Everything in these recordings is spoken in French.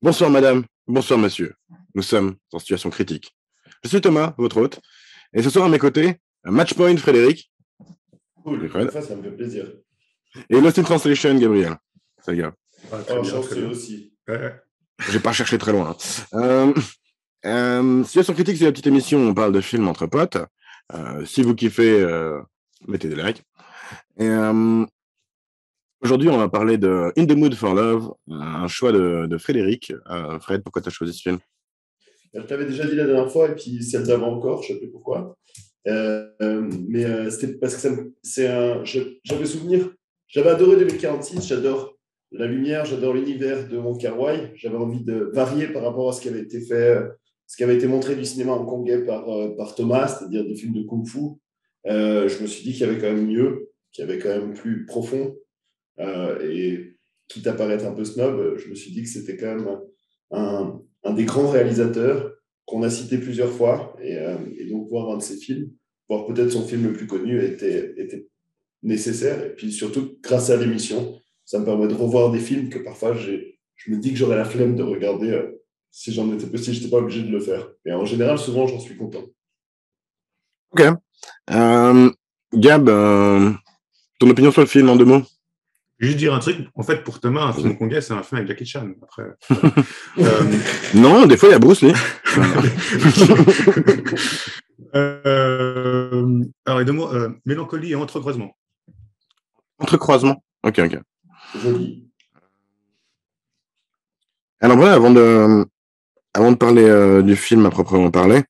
Bonsoir madame, bonsoir monsieur. Nous sommes en situation critique. Je suis Thomas, votre hôte, et ce soir à mes côtés, Matchpoint Frédéric. Cool, ça me fait plaisir. Et Lost in Translation Gabriel. Ça gars. Chanceux aussi. J'ai pas cherché très loin. Situation critique, c'est la petite émission où on parle de films entre potes. Si vous kiffez, mettez des likes. Et aujourd'hui, on va parler de In the Mood for Love, un choix de Frédéric. Fred, pourquoi tu as choisi ce film? Je t'avais déjà dit la dernière fois, et puis celle d'avant encore, je ne sais plus pourquoi. Mais c'était parce que j'avais souvenir. J'avais adoré 2046, j'adore la lumière, j'adore l'univers de Wong Kar-wai. J'avais envie de varier par rapport à ce qui avait été fait, ce qui avait été montré du cinéma hongkongais par Thomas, c'est-à-dire des films de kung-fu. Je me suis dit qu'il y avait quand même mieux, qu'il y avait quand même plus profond. Et quitte à paraître un peu snob, je me suis dit que c'était quand même un des grands réalisateurs qu'on a cité plusieurs fois. Et donc, voir un de ses films, voir peut-être son film le plus connu, était nécessaire. Et puis surtout, grâce à l'émission, ça me permet de revoir des films que parfois je me dis que j'aurais la flemme de regarder si je n'étais pas obligé de le faire. Et en général, souvent, j'en suis content. Ok. Gab, ton opinion sur le film en 2 mots? Juste dire un truc, en fait, pour Thomas, un film hongkongais, c'est un film avec Jackie Chan. Après, non, des fois, il y a Bruce Lee. Alors, les 2 mots, mélancolie et entrecroisement. Entrecroisement. Ok. Joli. Alors voilà, avant de parler du film à proprement parler,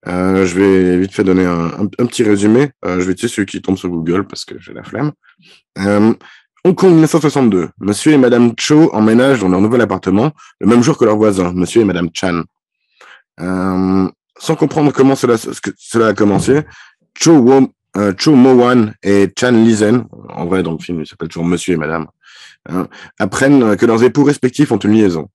je vais vite fait donner un petit résumé. Je vais tuer celui qui tombe sur Google parce que j'ai la flemme. Hong Kong 1962. Monsieur et Madame Cho emménagent dans leur nouvel appartement le même jour que leurs voisins, Monsieur et Madame Chan. Sans comprendre comment cela a commencé, Cho Mo-wan et Chan Li-zen, en vrai dans le film il s'appelle toujours Monsieur et Madame, apprennent que leurs époux respectifs ont une liaison.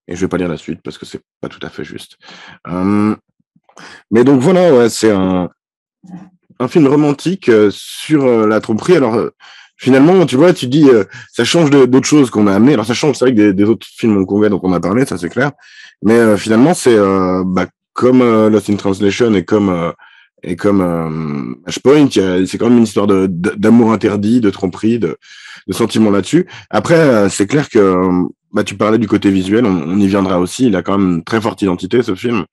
Et je vais pas lire la suite parce que c'est pas tout à fait juste. Mais donc voilà, ouais, c'est un film romantique sur la tromperie. Alors finalement, tu vois, tu dis, ça change d'autres choses qu'on a amenées. Alors, ça change, c'est vrai que des autres films hongkongais dont on a parlé, ça c'est clair. Mais finalement, c'est comme Lost in Translation et comme Matchpoint, c'est quand même une histoire d'amour interdit, de tromperie, de sentiments là-dessus. Après, c'est clair que tu parlais du côté visuel, on y viendra aussi. Il a quand même une très forte identité, ce film.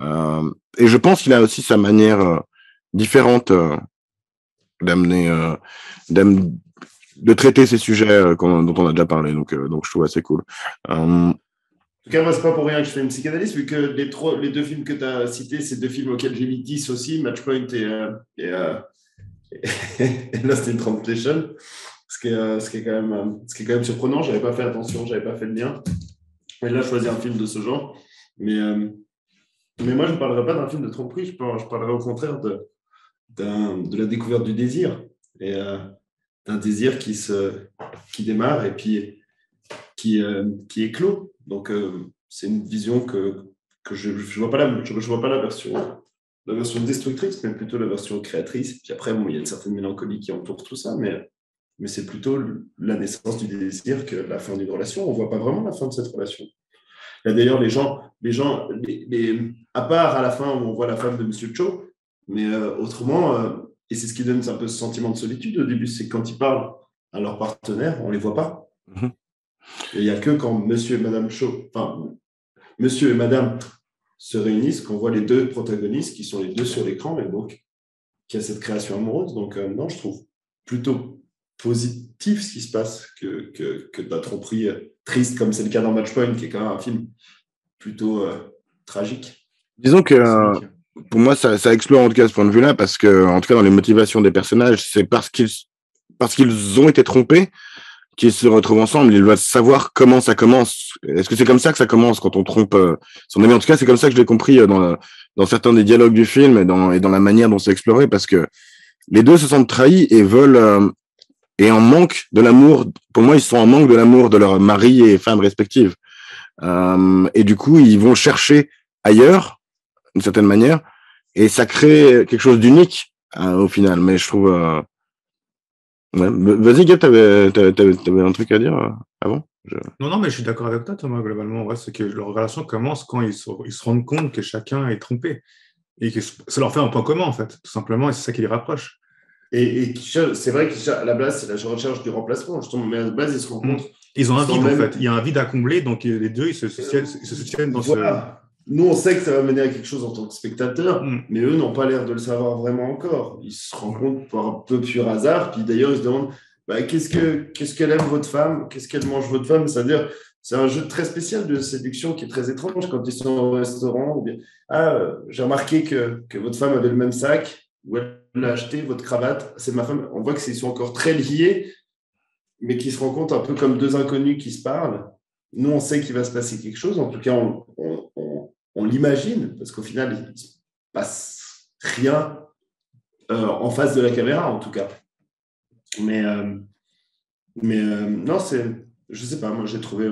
Et je pense qu'il a aussi sa manière différente de traiter ces sujets dont on a déjà parlé, donc je trouve assez cool. En tout cas, moi, c'est pas pour rien que je fais une psychanalyse, vu que les 2 films que tu as cités, c'est 2 films auxquels j'ai mis 10 aussi, Matchpoint et Lost in Translation, ce qui est quand même surprenant. J'avais pas fait attention, j'avais pas fait le lien. Et là, je choisis un film de ce genre. Mais moi, je ne parlerai pas d'un film de tromperie, je parlerai au contraire de la découverte du désir, et d'un désir qui démarre et puis qui éclot. Donc, c'est une vision que je vois pas la version destructrice, mais plutôt la version créatrice. Puis après, il y a une certaine mélancolie qui entoure tout ça, mais c'est plutôt la naissance du désir que la fin d'une relation. On ne voit pas vraiment la fin de cette relation. Là, d'ailleurs, les gens, à part à la fin où on voit la femme de Monsieur Cho, mais autrement, et c'est ce qui donne un peu ce sentiment de solitude au début, c'est quand ils parlent à leur partenaire, on ne les voit pas. Mm-hmm. Et il n'y a que quand Monsieur et Madame Cho, enfin, Monsieur et Madame se réunissent, qu'on voit les 2 protagonistes qui sont les 2 sur l'écran, et donc qu'il y a cette création amoureuse. Donc, non, je trouve plutôt positif ce qui se passe que de la tromperie triste, comme c'est le cas dans Matchpoint, qui est quand même un film plutôt tragique. Disons que pour moi, ça explore en tout cas ce point de vue-là, parce que, en tout cas, dans les motivations des personnages, c'est parce qu'ils ont été trompés qu'ils se retrouvent ensemble. Ils doivent savoir comment ça commence. Est-ce que c'est comme ça que ça commence quand on trompe son ami? En tout cas, c'est comme ça que je l'ai compris dans certains des dialogues du film et dans la manière dont c'est exploré, parce que les 2 se sentent trahis et veulent et en manque de l'amour. Pour moi, ils sont en manque de l'amour de leurs maris et femmes respectives. Et du coup, ils vont chercher ailleurs, d'une certaine manière, et ça crée quelque chose d'unique au final. Mais je trouve. Ouais. Vas-y, Gab, t'avais un truc à dire avant? Non, mais je suis d'accord avec toi, Thomas, globalement. Ouais, c'est que leur relation commence quand ils se rendent compte que chacun est trompé. Et que ça leur fait un point commun, en fait, tout simplement, et c'est ça qui les rapproche. Et c'est vrai qu'à la base, c'est la recherche du remplacement, justement, mais à la base, ils se rencontrent. Ils ont un vide, en fait. Il y a un vide à combler, donc les deux, ils se soutiennent dans voilà. Nous, on sait que ça va mener à quelque chose en tant que spectateur, mais eux n'ont pas l'air de le savoir vraiment encore. Ils se rencontrent par un peu pur hasard, puis d'ailleurs, ils se demandent qu'est-ce qu'elle aime votre femme, qu'est-ce qu'elle mange votre femme. C'est-à-dire, c'est un jeu très spécial de séduction qui est très étrange quand ils sont au restaurant. Ou bien, j'ai remarqué que votre femme avait le même sac, ou elle l'a acheté, votre cravate, c'est ma femme. On voit qu'ils sont encore très liés, mais qui se rencontrent un peu comme deux inconnus qui se parlent. Nous, on sait qu'il va se passer quelque chose. En tout cas, on l'imagine, parce qu'au final, il ne se passe rien en face de la caméra, en tout cas. Mais non, je ne sais pas, moi, j'ai trouvé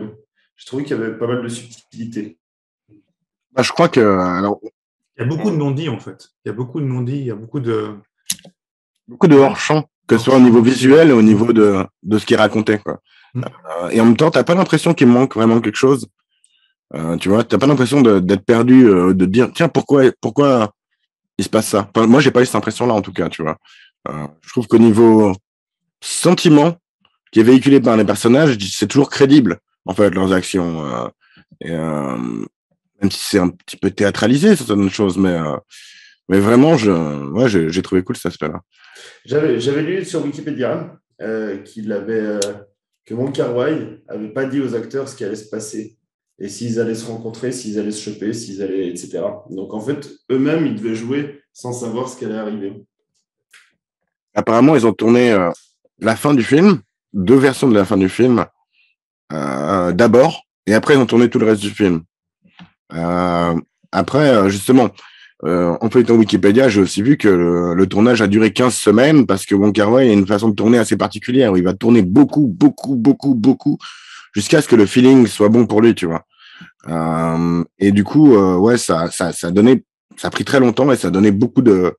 qu'il y avait pas mal de subtilité. Je crois que... Alors... Il y a beaucoup de non-dits, en fait. Il y a beaucoup de non-dits, il y a beaucoup de hors-champ, que ce soit au niveau visuel et au niveau de ce qu'il racontait, quoi. Et en même temps, tu n'as pas l'impression qu'il manque vraiment quelque chose. Tu vois, tu n'as pas l'impression d'être perdu, de te dire, tiens, pourquoi il se passe ça? Enfin, moi, j'ai pas eu cette impression-là, en tout cas, tu vois. Je trouve qu'au niveau sentiment qui est véhiculé par les personnages, c'est toujours crédible, en fait, leurs actions. Même si c'est un petit peu théâtralisé, c'est une chose, mais vraiment, j'ai trouvé cool cet aspect-là. J'avais lu sur Wikipédia que Wong Kar-wai avait pas dit aux acteurs ce qui allait se passer et s'ils allaient se rencontrer, s'ils allaient se choper, etc. Donc en fait, eux-mêmes, ils devaient jouer sans savoir ce qui allait arriver. Apparemment, ils ont tourné la fin du film, 2 versions de la fin du film, d'abord, et après, ils ont tourné tout le reste du film. Après, justement, en feuilletant Wikipédia, j'ai aussi vu que le tournage a duré 15 semaines parce que Wong Kar-wai a une façon de tourner assez particulière où il va tourner beaucoup, jusqu'à ce que le feeling soit bon pour lui, tu vois. Et du coup, ouais, ça a pris très longtemps et ça a donné beaucoup de,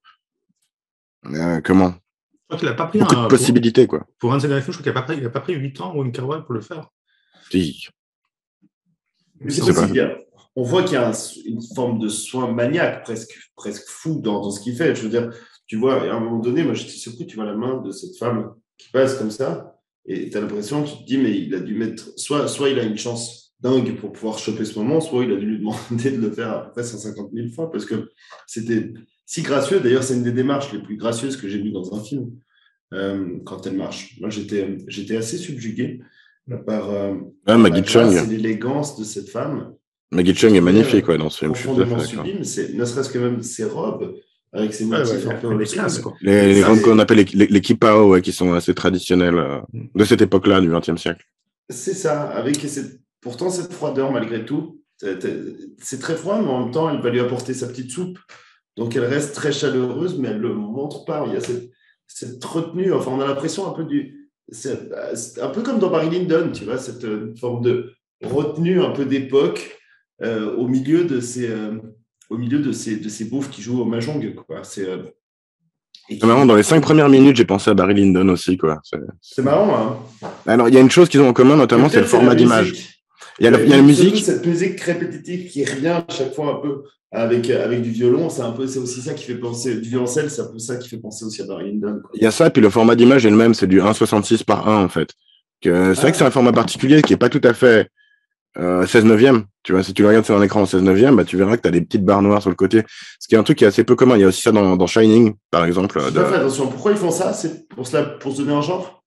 Je crois qu'il n'a pas pris beaucoup de possibilités, quoi. Pour un scénario, je crois qu'il n'a pas pris 8 ans, Wong Kar-wai, pour le faire. Si. C'est possible. On voit qu'il y a une forme de soin maniaque, presque fou dans ce qu'il fait. Je veux dire, tu vois, à un moment donné, moi, j'étais surpris, tu vois la main de cette femme qui passe comme ça, et tu as l'impression, tu te dis, mais il a dû mettre, soit il a une chance dingue pour pouvoir choper ce moment, soit il a dû lui demander de le faire à peu près 150 000 fois, parce que c'était si gracieux. D'ailleurs, c'est une des démarches les plus gracieuses que j'ai vues dans un film, quand elle marche. Moi, j'étais assez subjugué par la grâce et l'élégance de cette femme. Maggie Cheung est magnifique, ouais, dans ce film. Profondément sublime, ne serait-ce que même ses robes, avec ses motifs un peu les robes qu'on appelle les kipao, ouais, qui sont assez traditionnelles de cette époque-là, du XXe siècle. C'est ça, avec pourtant cette froideur malgré tout. C'est très froid, mais en même temps, elle va lui apporter sa petite soupe. Donc, elle reste très chaleureuse, mais elle ne le montre pas. Il y a cette retenue, enfin, on a l'impression un peu c'est un peu comme dans Barry Lyndon, tu vois, cette forme de retenue un peu d'époque au milieu de ces beaufs qui jouent au mahjong, quoi. C'est marrant, dans les 5 premières minutes, j'ai pensé à Barry Lyndon aussi, quoi. C'est marrant, hein. Alors, il y a une chose qu'ils ont en commun, notamment, c'est le format d'image. Il y a la musique. Cette musique répétitive qui revient à chaque fois un peu avec du violon, c'est aussi ça qui fait penser, du violoncelle, c'est un peu ça qui fait penser aussi à Barry Lyndon. Il y a ça, puis le format d'image est le même, c'est du 1,66 par 1, en fait. C'est vrai que c'est un format particulier qui n'est pas tout à fait 16/9, tu vois, si tu le regardes sur un écran en 16/9, bah, tu verras que tu as des petites barres noires sur le côté, ce qui est un truc qui est assez peu commun. Il y a aussi ça dans Shining, par exemple. Tout à fait, attention, pourquoi ils font ça? C'est pour se donner un genre?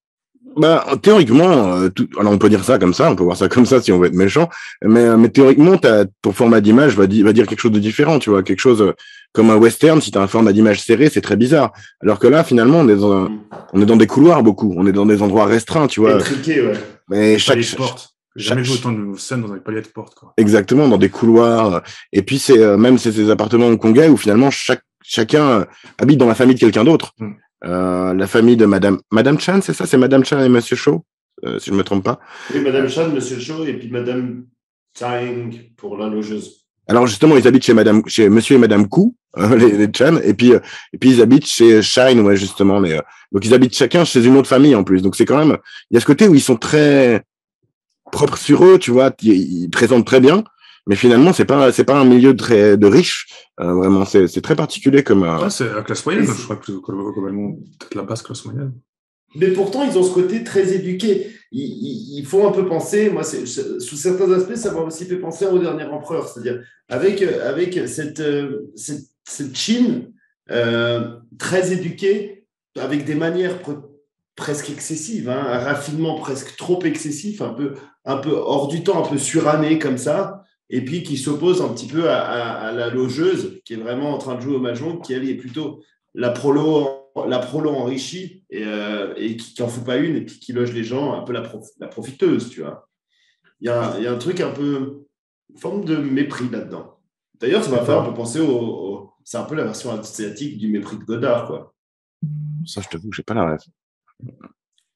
Bah, théoriquement, alors on peut dire ça comme ça, on peut voir ça comme ça si on veut être méchant, mais théoriquement, ton format d'image va dire quelque chose de différent, tu vois, quelque chose comme un western. Si tu as un format d'image serré, c'est très bizarre. Alors que là, finalement, on est dans des couloirs beaucoup, on est dans des endroits restreints, tu vois. Étriqués, ouais. Mais chaque porte. J'ai jamais vu autant de scènes dans un palier de porte, quoi. Exactement, dans des couloirs. Et puis même ces appartements hongkongais où finalement chacun habite dans la famille de quelqu'un d'autre. La famille de Madame Chan, c'est ça? C'est Madame Chan et Monsieur Cho, si je ne me trompe pas. Oui, Madame Chan, Monsieur Cho, et puis Madame Tsang pour la logeuse. Alors justement, ils habitent chez Monsieur et Madame Kou, les Chan, et puis ils habitent chez Shine, ouais justement. Donc ils habitent chacun chez une autre famille en plus. Donc c'est quand même, il y a ce côté où ils sont très propres sur eux, tu vois, ils présentent très bien, mais finalement c'est pas un milieu de riches. Vraiment, c'est très particulier comme. Ouais, c'est la classe moyenne, je crois que globalement peut-être la basse classe moyenne. Mais pourtant, ils ont ce côté très éduqué. Ils font un peu penser, moi, sous certains aspects, ça m'a aussi fait penser au dernier empereur, c'est-à-dire avec cette Chine très éduquée, avec des manières presque excessives, hein, un raffinement presque trop excessif, un peu hors du temps, un peu suranné comme ça, et puis qui s'oppose un petit peu à la logeuse, qui est vraiment en train de jouer au mahjong, qui elle est plutôt la prolo enrichie et qui n'en fout pas une et puis qui loge les gens, un peu la profiteuse, tu vois. Il y a un truc un peu, une forme de mépris là-dedans. D'ailleurs, ça m'a fait un peu penser c'est un peu la version asiatique du mépris de Godard, quoi. Ça, je t'avoue, j'ai pas la rêve.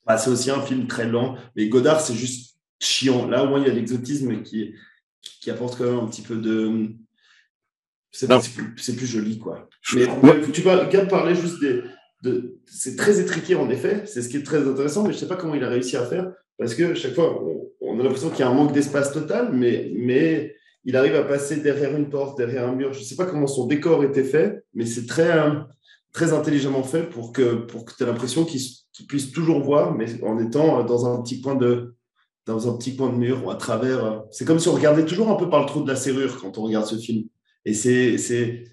Bah, c'est aussi un film très lent, mais Godard, c'est juste chiant. Là, au moins, il y a l'exotisme qui apporte quand même un petit peu de... C'est plus joli, quoi. Mais tu parlais juste c'est très étriqué, en effet. C'est ce qui est très intéressant, mais je ne sais pas comment il a réussi à faire, parce que chaque fois, on a l'impression qu'il y a un manque d'espace total, mais il arrive à passer derrière une porte, derrière un mur. Je ne sais pas comment son décor était fait, mais c'est très, très intelligemment fait pour que tu aies l'impression qu'il puisse toujours voir, mais en étant dans un petit coin de mur ou à travers. C'est comme si on regardait toujours un peu par le trou de la serrure quand on regarde ce film. Et c'est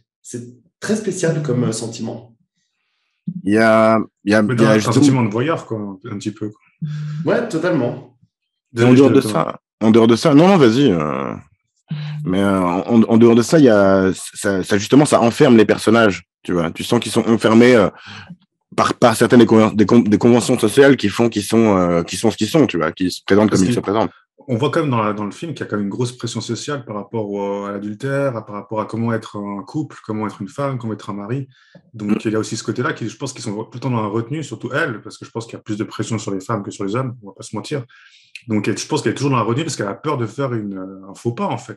très spécial comme sentiment. Il y a un sentiment de voyeur, quoi, un petit peu. Quoi. Ouais, totalement. En dehors de ça, non, vas-y. Mais en dehors de ça, il y a ça justement, ça enferme les personnages. Tu vois, tu sens qu'ils sont enfermés par certaines des conventions sociales qui font qu'ils sont ce qu'ils sont. Tu vois, qui se présentent comme ils se présentent. On voit quand même dans le film qu'il y a quand même une grosse pression sociale par rapport à l'adultère, par rapport à comment être un couple, comment être une femme, comment être un mari. Donc il y a aussi ce côté-là je pense qu'ils sont tout le temps dans la retenue, surtout elle, parce que je pense qu'il y a plus de pression sur les femmes que sur les hommes, on va pas se mentir. Donc je pense qu'elle est toujours dans la retenue parce qu'elle a peur de faire un faux pas, en fait.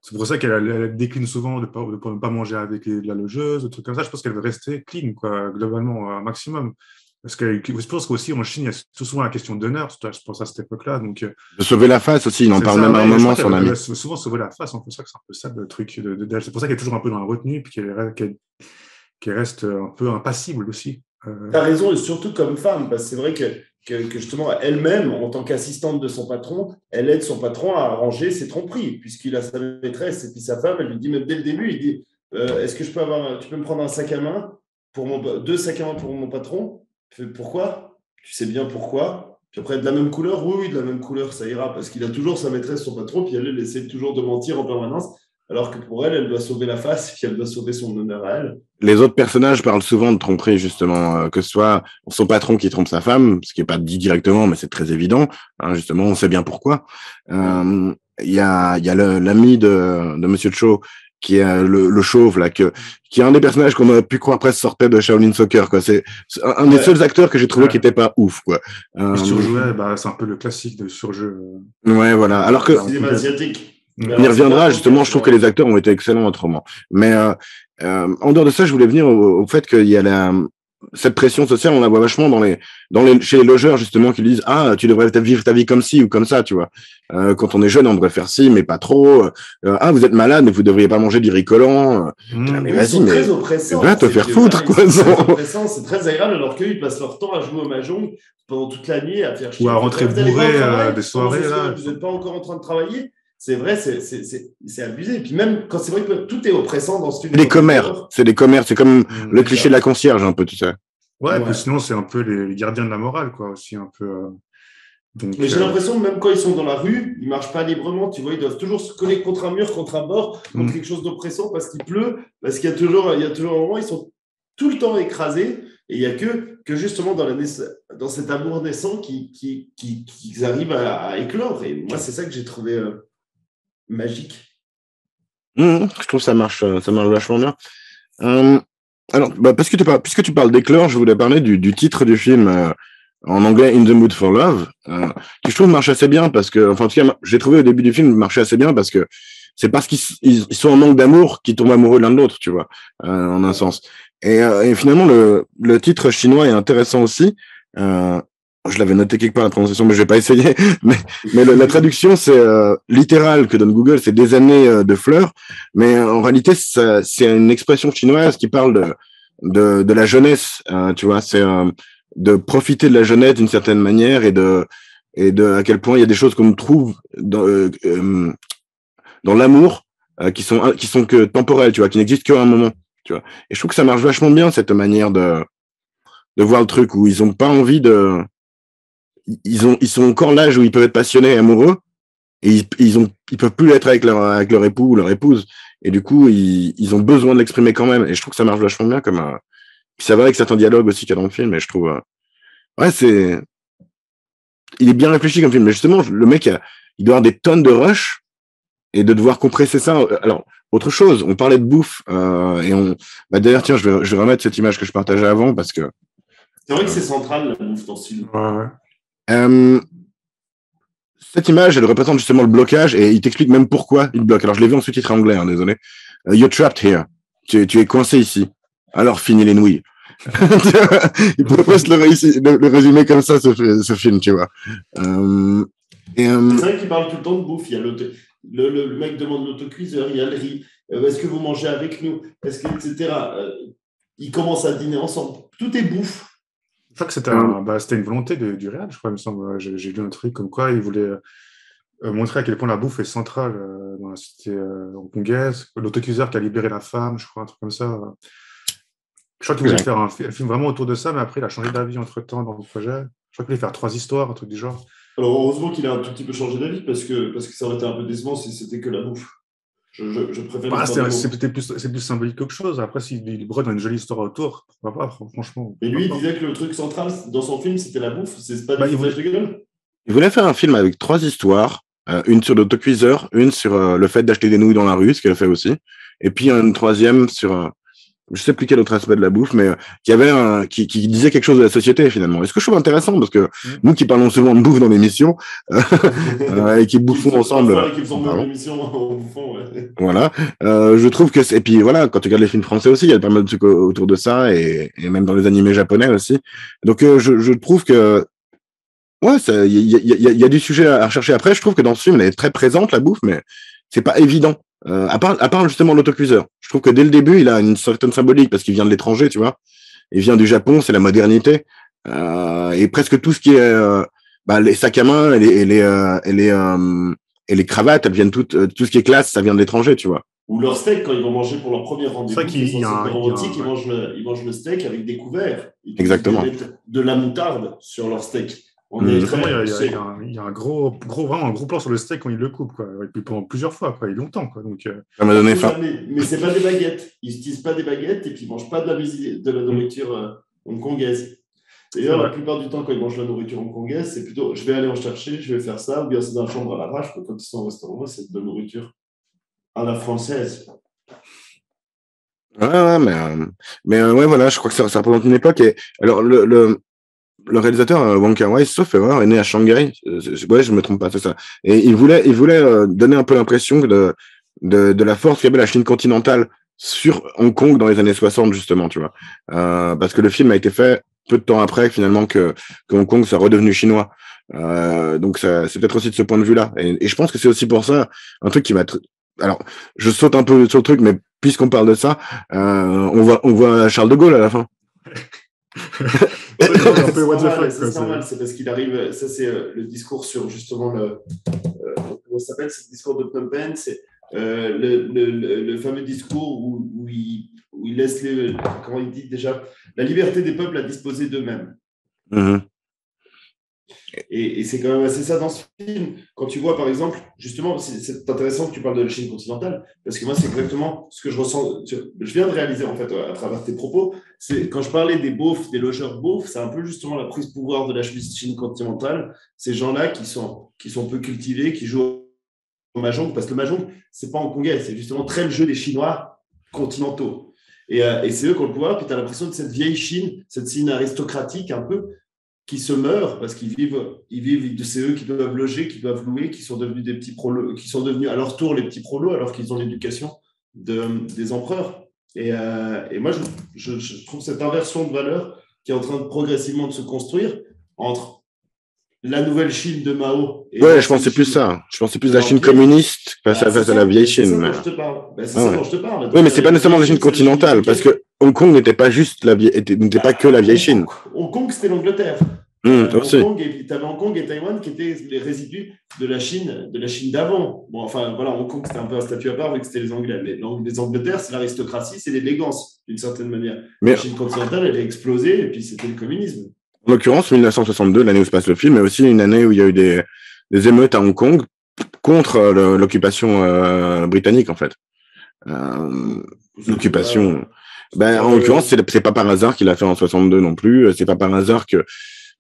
C'est pour ça qu'elle décline souvent de ne pas manger avec la logeuse, des trucs comme ça. Je pense qu'elle veut rester clean, quoi, globalement, un maximum. Parce que je pense qu'aussi en Chine, il y a tout souvent la question d'honneur, je pense à cette époque-là. Donc, de sauver la face aussi, il en parle même à un moment, son ami. Souvent sauver la face, on fait ça que c'est un peu ça le truc d'elle. C'est pour ça qu'elle est toujours un peu dans la retenue, puis qu'elle reste un peu impassible aussi. Tu as raison, et surtout comme femme, parce que c'est vrai que justement, elle-même, en tant qu'assistante de son patron, elle aide son patron à arranger ses tromperies, puisqu'il a sa maîtresse et puis sa femme, elle lui dit, même dès le début, il dit, est-ce que tu peux me prendre un sac à main, deux sacs à main pour mon patron? Pourquoi? Tu sais bien pourquoi. Puis après, de la même couleur? Oui, de la même couleur, ça ira, parce qu'il a toujours sa maîtresse, son patron, puis elle essaie toujours de mentir en permanence, alors que pour elle doit sauver la face, puis elle doit sauver son honneur à elle. Les autres personnages parlent souvent de tromperie, justement, que ce soit son patron qui trompe sa femme, ce qui n'est pas dit directement, mais c'est très évident. Hein, justement, on sait bien pourquoi. Il y a l'ami de Monsieur Cho, qui est le chauve là, qui est un des personnages qu'on aurait pu croire presque sortait de Shaolin Soccer, quoi. C'est un des seuls acteurs que j'ai trouvé qui était pas ouf, quoi. Surjoué, c'est un peu le classique de surjeu. Ouais, voilà. Alors que cinéma asiatique. On y reviendra, justement, je trouve que les acteurs ont été excellents autrement. Mais en dehors de ça, je voulais venir au fait qu'il y a cette pression sociale, on la voit vachement chez les logeurs, justement, qui disent « Ah, tu devrais vivre ta vie comme ci ou comme ça, tu vois. Quand on est jeune, on devrait faire ci, mais pas trop. Ah, vous êtes malade, mais vous devriez pas manger du riz collant. Mais vas-y, mais va te faire foutre, quoi. C'est très agréable, alors qu'ils passent leur temps à jouer au mahjong pendant toute la nuit, à faire chier. Ou à rentrer bourré des soirées. Vous n'êtes pas encore en train de travailler. C'est vrai, c'est abusé. Et puis même quand c'est vrai que tout est oppressant dans ce film. C'est des commères, c'est comme le cliché de la concierge un peu, tu sais. Ouais, puis sinon c'est un peu les gardiens de la morale, quoi, aussi un peu. Donc, mais j'ai l'impression même quand ils sont dans la rue, ils marchent pas librement. Tu vois, ils doivent toujours se coller contre un mur, contre un bord, contre quelque chose d'oppressant parce qu'il pleut, parce qu'il y a toujours un moment, ils sont tout le temps écrasés. Et il y a que justement dans cet amour naissant qu'ils arrivent à éclore. Et moi, c'est ça que j'ai trouvé magique. Je trouve que ça marche vachement bien. Alors, puisque tu parles d'éclore, je voulais parler du titre du film en anglais In the Mood for Love, qui je trouve marche assez bien parce que, enfin, en tout cas, j'ai trouvé au début du film marchait assez bien parce que c'est parce qu'ils sont en manque d'amour qu'ils tombent amoureux l'un de l'autre, tu vois, en un sens. Et finalement, le titre chinois est intéressant aussi. Je l'avais noté quelque part la prononciation, mais je vais pas essayer. Mais la traduction, c'est littéral que donne Google, c'est des années de fleurs. Mais en réalité, c'est une expression chinoise qui parle de la jeunesse. Tu vois, c'est de profiter de la jeunesse d'une certaine manière et de à quel point il y a des choses qu'on trouve dans l'amour qui sont que temporelles, tu vois, qui n'existent qu'à un moment, tu vois. Et je trouve que ça marche vachement bien cette manière de voir le truc où ils ont pas envie de ils sont encore l'âge où ils peuvent être passionnés et amoureux et ils peuvent plus être avec leur époux ou leur épouse et du coup ils ont besoin de l'exprimer quand même et je trouve que ça marche vachement bien comme puis ça va avec certains dialogues aussi qu'il y a dans le film et je trouve ouais il est bien réfléchi comme film mais justement le mec il doit avoir des tonnes de rush et de devoir compresser ça. Alors autre chose, on parlait de bouffe et d'ailleurs tiens je vais remettre cette image que je partageais avant parce que c'est vrai que c'est central la bouffe dans ce film. Cette image, elle représente justement le blocage et il t'explique même pourquoi il bloque. Alors, je l'ai vu en sous-titre anglais, hein, désolé. You're trapped here. Tu es coincé ici. Alors, finis les nouilles. Il pourrait presque le résumer comme ça, ce film, tu vois. C'est vrai qu'il parle tout le temps de bouffe. Il y a le mec demande l'autocuiseur, il y a le riz. Est-ce que vous mangez avec nous? Est-ce que, etc. Ils commencent à dîner ensemble. Tout est bouffe. Je crois que c'était une volonté du réal, je crois, il me semble. J'ai lu un truc comme quoi il voulait montrer à quel point la bouffe est centrale dans la société hongkongaise. L'autocuiseur qui a libéré la femme, je crois, un truc comme ça. Je crois qu'il voulait faire un film vraiment autour de ça, mais après, il a changé d'avis entre-temps dans le projet. Je crois qu'il voulait faire 3 histoires, un truc du genre. Alors, heureusement qu'il a un tout petit peu changé d'avis, parce que ça aurait été un peu décevant si c'était que la bouffe. Je préfère. C'est plus symbolique qu'autre chose. Après, s'il brode dans une jolie histoire autour, pourquoi pas, franchement. Et lui, il disait que le truc central dans son film, c'était la bouffe. C'est pas des foutages de gueule. Il voulait faire un film avec 3 histoires. Une sur l'autocuiseur, une sur le fait d'acheter des nouilles dans la rue, ce qu'elle a fait aussi. Et puis une troisième sur je sais plus quel autre aspect de la bouffe, mais qui disait quelque chose de la société finalement. Et ce que je trouve intéressant, parce que nous qui parlons souvent de bouffe dans l'émission et qui bouffons ensemble, voilà, je trouve que et puis voilà, quand tu regardes les films français aussi, il y a pas mal de trucs autour de ça et même dans les animés japonais aussi. Donc je trouve que ouais, il y a du sujet à rechercher. Après, je trouve que dans ce film, elle est très présente la bouffe, mais c'est pas évident. À part justement l'autocuiseur. Je trouve que dès le début, il a une certaine symbolique parce qu'il vient de l'étranger, tu vois. Il vient du Japon, c'est la modernité. Et presque tout ce qui est les sacs à main et les cravates, elles viennent tout ce qui est classe, ça vient de l'étranger, tu vois. Ou leur steak, quand ils vont manger pour leur premier rendez-vous, ils mangent le steak avec des couverts. Exactement. Ils mettent de la moutarde sur leur steak. Il y a un gros plan sur le steak quand il le coupe, quoi. Et puis pendant plusieurs fois, quoi, et longtemps, quoi. Donc, ça m'a donné faim. Mais c'est pas des baguettes. Ils n'utilisent pas des baguettes et puis ils mangent pas de la nourriture hongkongaise. D'ailleurs, la plupart du temps, quand ils mangent la nourriture hongkongaise, c'est plutôt je vais aller en chercher, je vais faire ça, ou bien c'est dans la chambre à l'arrache, quand ils sont au restaurant, c'est de la nourriture à la française. Ouais, mais ouais, voilà, je crois que ça représente une époque. Et alors, le réalisateur Wong Kar-wai, sauf erreur, est né à Shanghai. Ouais, je me trompe pas, c'est ça. Et il voulait donner un peu l'impression de la force qu'avait la Chine continentale sur Hong Kong dans les années 60, justement, tu vois. Parce que le film a été fait peu de temps après, finalement, que Hong Kong soit redevenu chinois. Donc, c'est peut-être aussi de ce point de vue-là. Et je pense que c'est aussi pour ça, un truc qui m'a... Alors, je saute un peu sur le truc, mais puisqu'on parle de ça, on voit Charles de Gaulle à la fin. C'est normal, c'est parce qu'il arrive. Ça, c'est le discours sur justement comment ça s'appelle, ce discours de Phnom Penh. C'est le fameux discours où il laisse comment il dit déjà, la liberté des peuples à disposer d'eux-mêmes. Mm-hmm. Et c'est quand même assez ça dans ce film. Quand tu vois, par exemple, justement, c'est intéressant que tu parles de la Chine continentale, parce que moi, c'est exactement ce que je ressens. Je viens de réaliser, en fait, à travers tes propos. C'est quand je parlais des beaufs, des logeurs beaufs, c'est un peu justement la prise de pouvoir de la Chine continentale. Ces gens-là qui sont peu cultivés, qui jouent au mahjong, parce que le mahjong, c'est pas hongkongais, c'est justement très le jeu des Chinois continentaux. Et c'est eux qui ont le pouvoir, puis tu as l'impression de cette vieille Chine, cette Chine aristocratique un peu, qui se meurent parce c'est eux qui doivent loger, qui doivent louer, qui sont devenus des petits prolos, qui sont devenus à leur tour les petits prolos alors qu'ils ont l'éducation des empereurs. Et moi, je trouve cette inversion de valeur qui est en train progressivement de se construire entre la nouvelle Chine de Mao. Ouais, je pensais plus ça. Je pensais plus à la Chine communiste face à la vieille Chine. C'est ça dont je te parle. Oui, mais c'est pas nécessairement la Chine continentale, parce que Hong Kong n'était pas juste n'était pas que la vieille Chine. Hong Kong, c'était l'Angleterre. Hong Kong, tu avais Hong Kong et Taïwan qui étaient les résidus de la Chine d'avant. Bon, enfin, voilà, Hong Kong, c'était un peu un statut à part vu que c'était les Anglais. Mais les Angleterres, c'est l'aristocratie, c'est l'élégance, d'une certaine manière. La Chine continentale, elle a explosé et puis c'était le communisme. En l'occurrence, 1962, l'année où se passe le film, est aussi une année où il y a eu des émeutes à Hong Kong contre l'occupation britannique, en fait. L'occupation... en l'occurrence, c'est pas par hasard qu'il a fait en 62 non plus. C'est pas par hasard que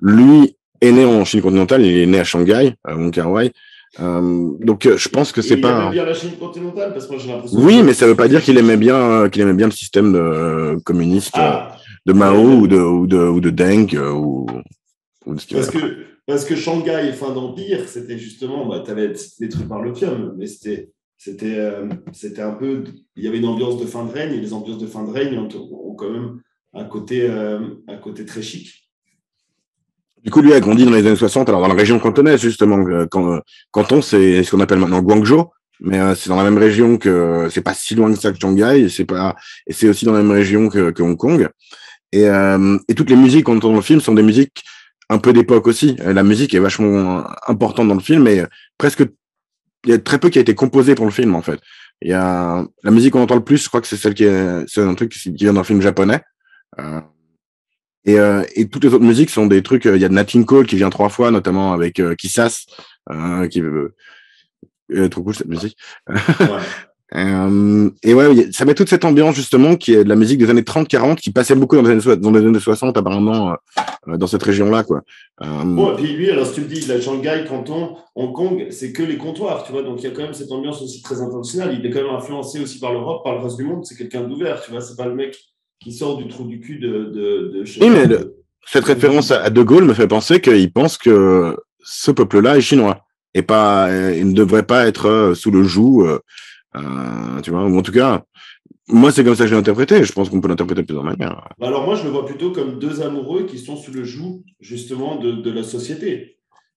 lui est né en Chine continentale. Il est né à Shanghai, à Wong Kar-wai. Donc, je pense que c'est pas... Il aimait bien la Chine continentale parce que moi, j'ai l'impression... Oui, mais ça veut pas dire qu'il aimait bien le système communiste de Mao ou de Deng ou de ce qu'il parce que Shanghai, fin d'empire, c'était justement... tu avais été détruit par l'opium, mais c'était un peu... Il y avait une ambiance de fin de règne, et les ambiances de fin de règne ont quand même un côté très chic. Du coup, lui a grandi dans les années 60, alors dans la région cantonaise, justement. Canton, c'est ce qu'on appelle maintenant Guangzhou, mais c'est dans la même région que... C'est pas si loin que ça que Shanghai, et c'est aussi dans la même région que Hong Kong. Et toutes les musiques qu'on entend dans le film sont des musiques un peu d'époque aussi. La musique est vachement importante dans le film, et il y a très peu qui a été composé pour le film, en fait. Il y a la musique qu'on entend le plus, je crois que c'est c'est un truc qui vient d'un film japonais. Et toutes les autres musiques sont des trucs. Il y a Nat King Cole qui vient 3 fois, notamment avec Kissas, qui trop cool cette musique. Ouais. Et ouais, ça met toute cette ambiance justement qui est de la musique des années 30-40 qui passait beaucoup dans les années 60 apparemment dans cette région-là, quoi. Bon, et puis lui, alors si tu me dis, la Shanghai, Canton, Hong Kong, c'est que les comptoirs, tu vois, donc il y a quand même cette ambiance aussi très internationale. Il est quand même influencé aussi par l'Europe, par le reste du monde. C'est quelqu'un d'ouvert, tu vois, c'est pas le mec qui sort du trou du cul de oui, mais cette référence à De Gaulle me fait penser qu'il pense que ce peuple-là est chinois et pas, il ne devrait pas être sous le joug. Tu vois, ou en tout cas, moi c'est comme ça que je l'ai interprété. Je pense qu'on peut l'interpréter de plusieurs manières. Alors moi je le vois plutôt comme deux amoureux qui sont sous le joug justement de la société.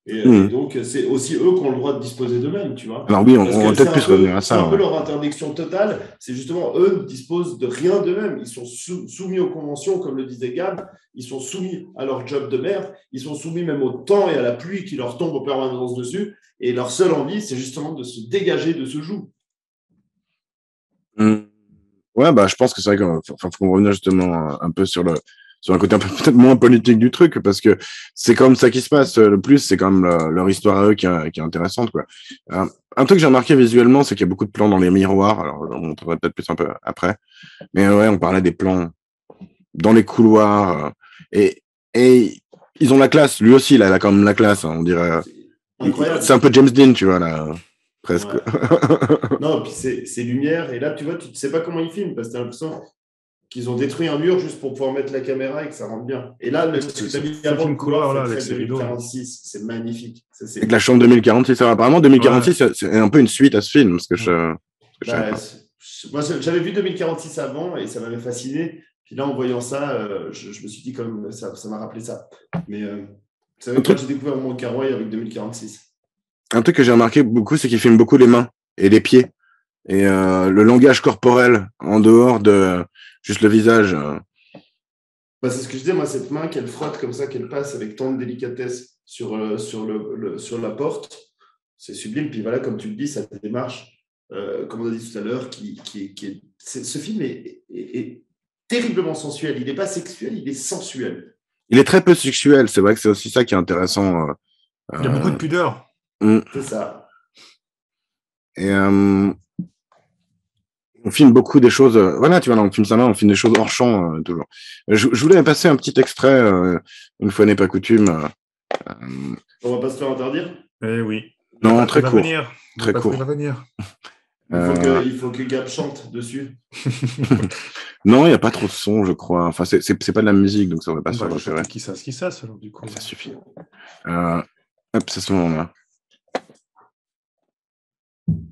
Et donc c'est aussi eux qui ont le droit de disposer d'eux-mêmes, tu vois. Alors oui, on va peut-être plus revenir à ça. C'est un peu leur interdiction totale. C'est justement eux ne disposent de rien d'eux-mêmes. Ils sont soumis aux conventions, comme le disait Gab. Ils sont soumis à leur job de merde. Ils sont soumis même au temps et à la pluie qui leur tombe en permanence dessus. Et leur seule envie, c'est justement de se dégager de ce joug. Ouais, je pense que c'est vrai qu'il faut qu'on revienne justement un peu sur un côté un peu peut-être moins politique du truc, parce que c'est comme ça qui se passe. Le plus, c'est quand même leur histoire à eux qui est intéressante, quoi. Un truc que j'ai remarqué visuellement, c'est qu'il y a beaucoup de plans dans les miroirs. Alors, on montrerait peut-être plus un peu après. Mais ouais, on parlait des plans dans les couloirs. Et ils ont la classe. Lui aussi, là, il a quand même la classe, hein, on dirait. C'est un peu James Dean, tu vois, là. Presque. Ouais. Non, puis c'est lumière. Et là, tu vois, tu ne sais pas comment ils filment parce que tu as l'impression qu'ils ont détruit un mur juste pour pouvoir mettre la caméra et que ça rentre bien. Et là, ce que tu as mis avant le couloir, là, avec 2046, c'est magnifique. Avec la chambre 2046. Alors, apparemment, 2046, ouais. C'est un peu une suite à ce film. Parce que moi, j'avais vu 2046 avant et ça m'avait fasciné. Puis là, en voyant ça, je me suis dit comme ça m'a rappelé ça. Mais c'est vrai que j'ai découvert mon Kar-wai avec 2046. Un truc que j'ai remarqué beaucoup, c'est qu'il filme beaucoup les mains et les pieds. Et le langage corporel, en dehors de juste le visage. C'est ce que je disais, moi, cette main qu'elle frotte comme ça, qu'elle passe avec tant de délicatesse sur la porte, c'est sublime. Puis voilà, comme tu le dis, sa démarche, comme on a dit tout à l'heure, ce film est terriblement sensuel. Il n'est pas sexuel, il est sensuel. Il est très peu sexuel. C'est vrai que c'est aussi ça qui est intéressant. Il y a beaucoup de pudeur. C'est ça. Et on filme beaucoup des choses. Voilà, tu vois, dans le film on filme des choses hors champ toujours. Je voulais passer un petit extrait, une fois n'est pas coutume. On va pas se faire interdire. Eh oui. Non, très court. Très court. Il faut que Gab chante dessus. Non, il n'y a pas trop de son, je crois. Enfin, c'est pas de la musique, donc ça ne va pas se faire repérer. Qui ça, alors, du coup. Ça suffit. Hop, c'est ce moment-là. Vous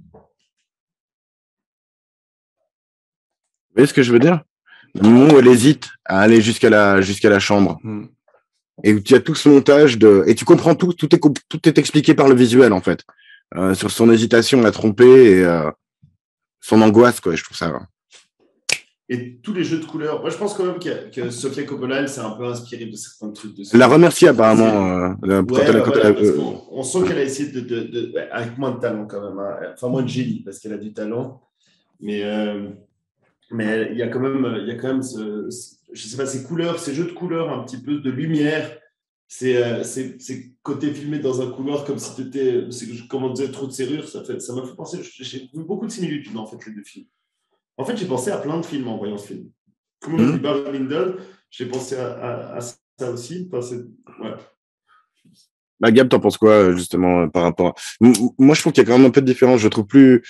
voyez ce que je veux dire? Le moment où elle hésite à aller jusqu'à la chambre. Et où tu as tout ce montage et tu comprends tout est expliqué par le visuel, en fait. Sur son hésitation à tromper et son angoisse, quoi. Je trouve ça. Et tous les jeux de couleurs. Moi, je pense quand même que Sofia Coppola, elle s'est un peu inspirée de certains trucs. Elle l'a remercié apparemment. On sent qu'elle a essayé avec moins de talent quand même. Hein. Enfin, moins de génie, parce qu'elle a du talent. Mais il y a quand même je sais pas, ces couleurs, ces jeux de couleurs, un petit peu de lumière. C'est côté filmé dans un couloir comme si tu étais, comment dire, trop de serrure. Ça m'a fait penser. J'ai vu beaucoup de similitudes en fait, les deux films. En fait, j'ai pensé à plein de films en voyant ce film. Comme on a dit Barry Lyndon, j'ai pensé à ça aussi. Enfin, ouais. Bah, Gab, t'en penses quoi, justement, par rapport à... Moi, je trouve qu'il y a quand même un peu de différence. Je trouve plus...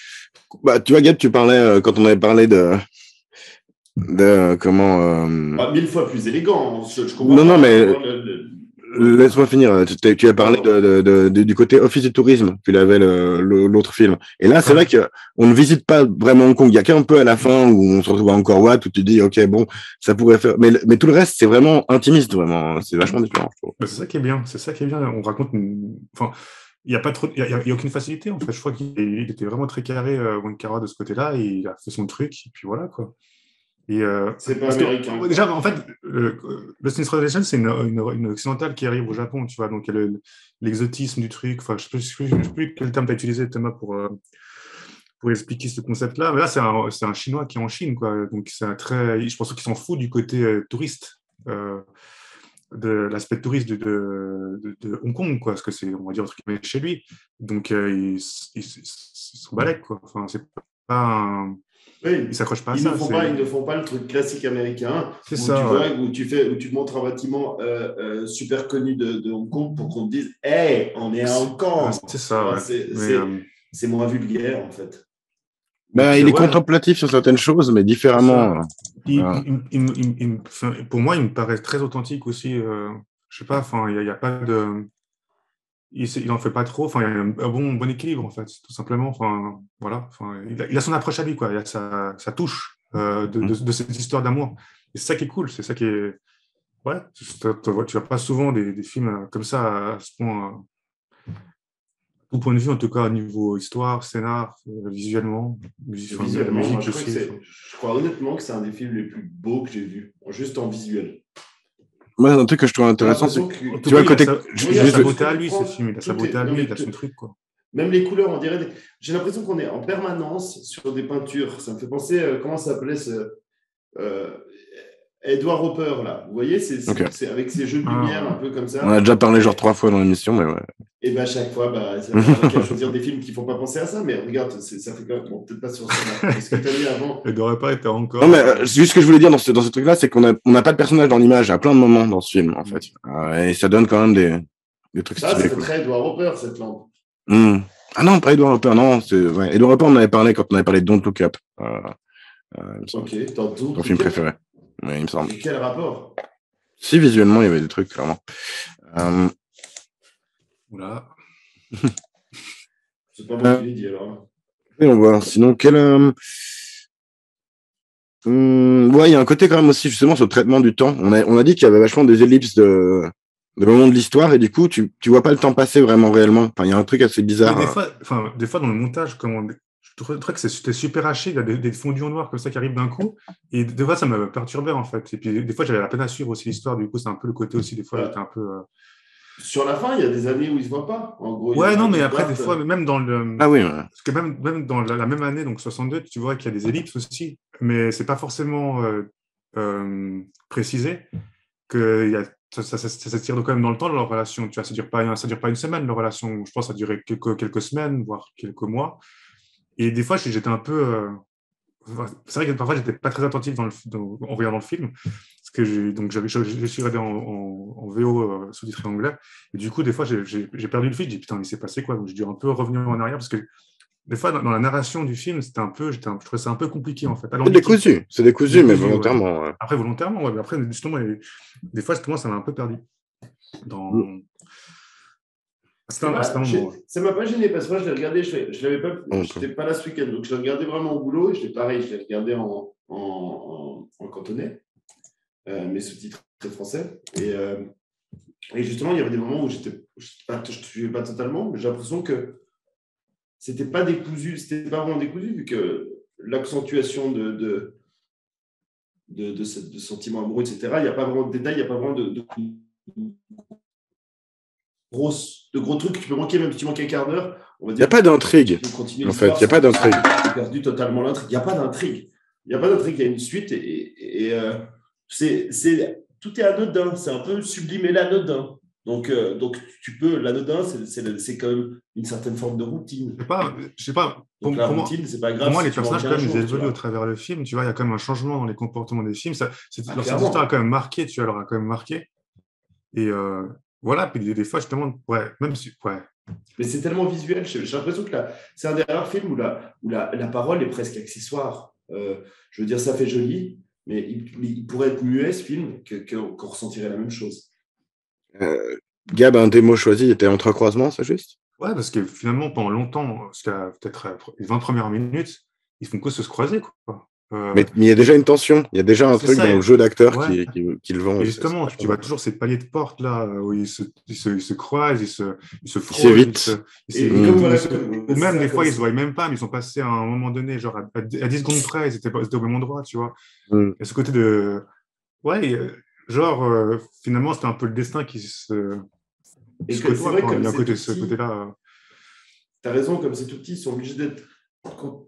Bah, tu vois, Gab, tu parlais, quand on avait parlé de comment... 1000 fois plus élégant. Je comprends non, mais... Laisse-moi finir. Tu as parlé du côté Office du tourisme, puis il avait l'autre film. Et là, c'est vrai qu'on ne visite pas vraiment Hong Kong. Il y a qu'un peu à la fin où on se retrouve à Angkor Wat, où tu dis, OK, bon, ça pourrait faire... Mais tout le reste, c'est vraiment intimiste, vraiment. C'est vachement différent, je trouve. C'est ça qui est bien. C'est ça qui est bien. On raconte... Enfin, il n'y a pas trop... Il y a aucune facilité, en fait. Je crois qu'il était vraiment très carré, Wong Kar-wai, de ce côté-là. Et il a fait son truc, et puis voilà, quoi. C'est pas américain. Déjà, en fait, Lost in Translation, c'est une occidentale qui arrive au Japon, tu vois, donc il y a l'exotisme du truc. Enfin, je ne sais plus quel terme tu as utilisé, Thomas, pour expliquer ce concept-là. Mais là, c'est un Chinois qui est en Chine, quoi. Donc, je pense qu'ils s'en foutent du côté touriste, de l'aspect touriste de Hong Kong, quoi, parce que c'est, on va dire, un truc chez lui. Donc, ils sont balèques, quoi. Enfin, c'est pas un... Oui, ils s'accrochent pas à ils ça. Ils ne font pas le truc classique américain où tu montres un bâtiment super connu de Hong Kong pour qu'on te dise « Hey, on est à Hong Kong !» C'est ça, c'est moins vulgaire, en fait. Ben, il est contemplatif sur certaines choses, mais différemment. Pour moi, il me paraît très authentique aussi. Je sais pas, enfin, il n'y a pas de... Il n'en fait pas trop. Enfin, il y a un bon équilibre, en fait, tout simplement. Enfin, voilà. Enfin, il a son approche à lui, quoi. Il a sa touche de cette histoire d'amour. Et c'est ça qui est cool. C'est ça qui est... Ouais, tu vois pas souvent des films comme ça, à ce point... Tout point de vue, en tout cas, au niveau histoire, scénar, visuellement. Visuellement, je crois honnêtement que c'est un des films les plus beaux que j'ai vus, juste en visuel. Moi, un truc que je trouve intéressant, c'est que tu vois, côté... il a sa beauté à lui, ce film. Il a sa beauté à lui, il a son truc, quoi. Même les couleurs, on dirait... J'ai l'impression qu'on est en permanence sur des peintures. Ça me fait penser... comment ça s'appelait ce... Edward Hopper, là. Vous voyez, c'est avec ces jeux de lumière un peu comme ça. On a déjà parlé genre 3 fois dans l'émission, mais ouais. Et bien, à chaque fois, c'est à choisir des films qui ne font pas penser à ça, mais regarde, ça fait quand même... Bon, peut-être pas sur ça. Ce que tu as dit avant... Il n'aurait pas été encore... Non, mais juste ce que je voulais dire dans ce truc-là, c'est qu'on n'a pas de personnage dans l'image à plein de moments dans ce film, en fait. Et ça donne quand même des trucs stylés. Ça, c'est très Edward Hopper, cette lampe. Ah non, pas Edward Hopper, non. Edward Hopper, on avait parlé quand on avait parlé de Don't Look Up. Ok, ton film préféré. Oui, il me semble. Et quel rapport? Si, visuellement, il y avait des trucs, clairement. Oula. C'est pas moi qui l'ai dit, alors. Et on voit. Sinon, ouais, il y a un côté quand même aussi, justement, sur le traitement du temps. On a dit qu'il y avait vachement des ellipses de moments de l'histoire, et du coup, tu vois pas le temps passer vraiment réellement. Enfin, il y a un truc assez bizarre. Des fois, dans le montage, je trouvais que c'était super haché, il y a des fondus en noir comme ça qui arrivent d'un coup, et des fois ça me perturbait en fait. Et puis des fois j'avais la peine à suivre aussi l'histoire, du coup c'est un peu le côté aussi, des fois j'étais un peu... Sur la fin, il y a des années où il se voit pas. En gros, ouais, non, mais après, des fois, même dans le... Ah oui, ouais. Parce que même dans la même année, donc 62, tu vois qu'il y a des ellipses aussi, mais c'est pas forcément précisé que ça tire quand même dans le temps, leur relation. Tu vois, ça dure pas une semaine, leur relation. Je pense que ça durait quelques semaines, voire quelques mois. Et des fois, j'étais un peu... c'est vrai que parfois, j'étais pas très attentif en regardant le film. Parce que je suis regardé en VO sous-titré anglais. Et du coup, des fois, j'ai perdu le fil. Je dis, putain, il s'est passé quoi? Donc, j'ai dû un peu revenir en arrière parce que des fois, dans la narration du film, je trouvais ça un peu compliqué, en fait. C'est décousu, mais volontairement. Ouais. Après, volontairement, ouais. Mais après, justement, des fois, justement, ça m'a un peu perdu. Ça m'a pas gêné parce que moi, je l'ai regardé, je l'avais pas, j'étais pas là ce week-end, donc je l'ai regardé vraiment au boulot et je l'ai regardé en cantonais, mes sous-titres français. Et justement, il y avait des moments où je ne suivais pas totalement, mais j'ai l'impression que c'était pas vraiment décousu, vu que l'accentuation de sentiments amoureux, etc., il n'y a pas vraiment de détails, il n'y a pas vraiment de gros trucs. Tu peux manquer, même si tu manques un quart d'heure, on va dire. Il n'y a pas d'intrigue. En fait, il n'y a pas d'intrigue. J'ai perdu totalement l'intrigue. Il n'y a pas d'intrigue. Il y a une suite et tout est anodin. C'est un peu sublimé l'anodin. Donc l'anodin, c'est quand même une certaine forme de routine. Je sais pas. Pour routine, c'est pas grave. Pour moi, les personnages, quand même, ils évoluent au travers le film. Tu vois, il y a quand même un changement dans les comportements des films. Leur histoire a quand même marqué, tu vois, leur a quand même marqué. Et voilà, puis des fois, justement, même si. Ouais. Mais c'est tellement visuel. J'ai l'impression que c'est un des rares films où la parole est presque accessoire. Je veux dire, ça fait joli, mais il pourrait être muet, ce film, qu'on ressentirait la même chose. Gab, un des mots choisis était entrecroisement, c'est juste? Ouais, parce que finalement, pendant longtemps, jusqu'à peut-être les 20 premières minutes, ils font que se croiser, quoi. Mais il y a déjà une tension, il y a déjà un truc dans le jeu d'acteur qui le vend. Et justement, tu vois toujours ces paliers de porte là où ils se croisent, ils se frôlent. C'est vite. Ou même des fois, ils se voient même pas, mais ils sont passés à un moment donné, genre à 10 secondes près, ils étaient au même endroit, tu vois. Et ce côté de. Ouais, finalement, c'était un peu le destin qui se. Et c'est vrai que il y a un côté, ce côté-là. Tu as raison, comme ces outils sont obligés d'être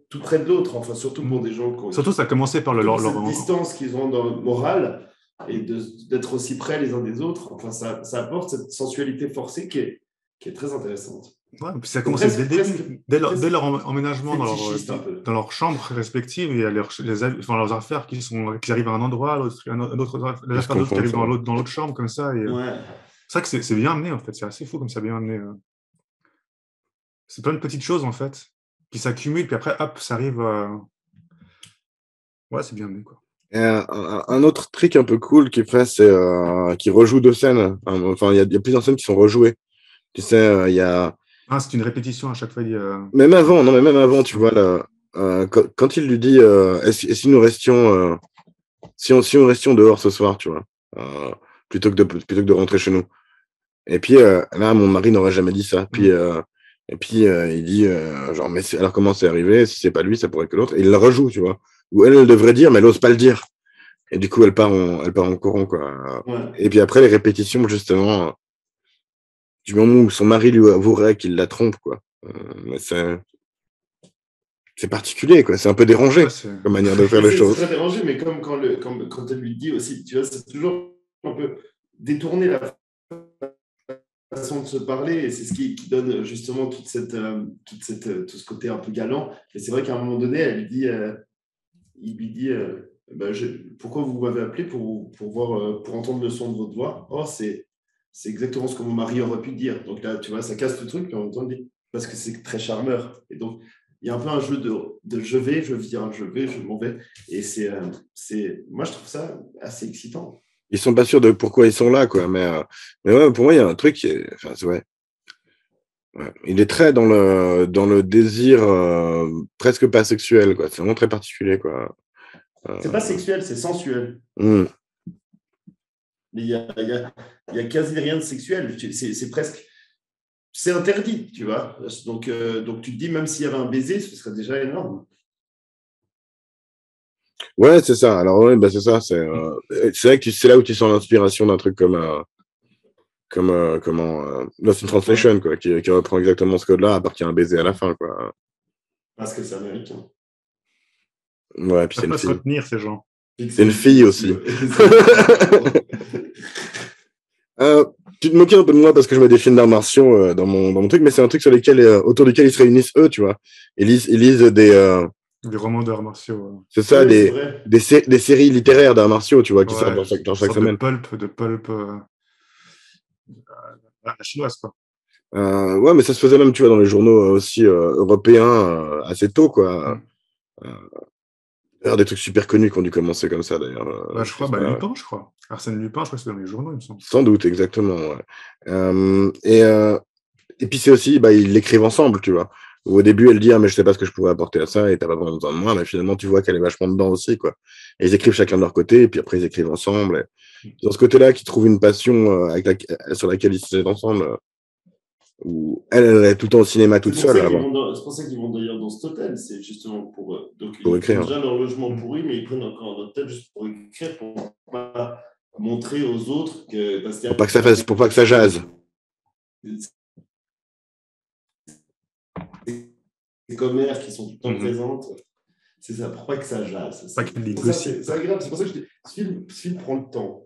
tout près de l'autre, enfin, surtout pour des gens qui Surtout, ça a commencé par leur distance qu'ils ont dans le moral et d'être aussi près les uns des autres. Enfin, ça apporte cette sensualité forcée qui est très intéressante. Ouais, puis ça a commencé dès leur emménagement dans leur chambre respective. Il y a leurs affaires qui arrivent à un endroit, les affaires d'autres qui arrivent dans l'autre chambre, comme ça. Et, c'est vrai que c'est bien amené, en fait. C'est assez fou comme ça, bien amené. C'est plein de petites choses, en fait, qui s'accumulent, puis après, hop, ça arrive. Ouais, c'est bien amené, quoi. Et un autre trick un peu cool qu'il fait, c'est qu'il rejoue 2 scènes. Enfin, il y a plusieurs scènes qui sont rejouées. Tu sais, il y a. C'est une répétition à chaque fois. Même avant, tu vois, là, quand il lui dit si nous restions, si nous restions dehors ce soir, tu vois, plutôt que de rentrer chez nous. Et puis là, mon mari n'aurait jamais dit ça. Puis, et puis il dit genre, mais alors comment c'est arrivé? Si c'est pas lui, ça pourrait être que l'autre. Et il la rejoue, tu vois. Ou elle devrait dire, mais elle n'ose pas le dire. Et du coup, elle part en courant, quoi. Et puis après, les répétitions, justement, du moment où son mari lui avouerait qu'il la trompe, quoi. C'est particulier, quoi. C'est un peu dérangé comme manière de faire les choses. C'est très dérangé, mais comme quand elle lui dit aussi, tu vois, c'est toujours un peu détourner la façon de se parler, et c'est ce qui donne justement tout ce côté un peu galant. Et c'est vrai qu'à un moment donné, il lui dit pourquoi vous m'avez appelé pour entendre le son de votre voix? Oh, c'est exactement ce que mon mari aurait pu dire. Donc là, tu vois, ça casse le truc, puis en même temps, parce que c'est très charmeur. Et donc, il y a un peu un jeu de je vais, je viens, je vais, je m'en vais. Et moi, je trouve ça assez excitant. Ils sont pas sûrs de pourquoi ils sont là, quoi. Mais ouais, pour moi, il y a un truc qui est. Enfin, ouais. Il est très dans le désir presque pas sexuel, quoi. C'est vraiment très particulier, quoi. C'est pas sexuel, c'est sensuel. Mais il y a quasi rien de sexuel. C'est presque. C'est interdit, tu vois. Donc tu te dis, même s'il y avait un baiser, ce serait déjà énorme. Ouais, c'est ça. Alors, ouais, c'est ça. C'est vrai que c'est là où tu sens l'inspiration d'un truc comme Lost in Translation, quoi, qui reprend exactement ce code-là, à part qu'il y a un baiser à la fin, quoi. Parce que c'est américain. Ouais, puis c'est une fille. Se retenir, ces gens. C'est une fille aussi. Tu te moquais un peu de moi parce que je mets des films d'arts martiaux dans mon truc, mais c'est un truc autour duquel ils se réunissent eux, tu vois. Ils lisent des romans d'arts martiaux. C'est ça, des séries littéraires d'arts martiaux, tu vois, qui sortent dans chaque semaine. De pulp la chinoise, quoi. Ouais, mais ça se faisait même, tu vois, dans les journaux aussi européens assez tôt, quoi. D'ailleurs, des trucs super connus qui ont dû commencer comme ça, d'ailleurs. Bah, je Je crois, sais bah, pas. Lupin, je crois. Arsène Lupin, je crois que c'est dans les journaux, il me semble. Sans doute, exactement. Ouais. Et puis c'est aussi, bah, ils l'écrivent ensemble, tu vois. Où au début, elle dit, ah, mais je sais pas ce que je pourrais apporter à ça, et t'as pas vraiment besoin de moi, mais finalement, tu vois qu'elle est vachement dedans aussi, quoi. Et ils écrivent chacun de leur côté, et puis après, ils écrivent ensemble. Et dans ce côté-là, qu'ils trouvent une passion sur laquelle ils se mettent ensemble, où elle est tout le temps au cinéma toute seule avant C'est pour ça qu'ils vont d'ailleurs dans cet hôtel. C'est justement pour. Donc, pour ils ont écrire. déjà leur logement pourri, mais ils prennent encore un hôtel juste pour écrire, pour pas montrer aux autres que. Parce qu'il y a Pour pas que ça jase. des commères qui sont tout le temps présentes. C'est ça, pour pas que ça jase. Pas qu'il c'est agréable. C'est pour ça que je dis, ce film prend le temps.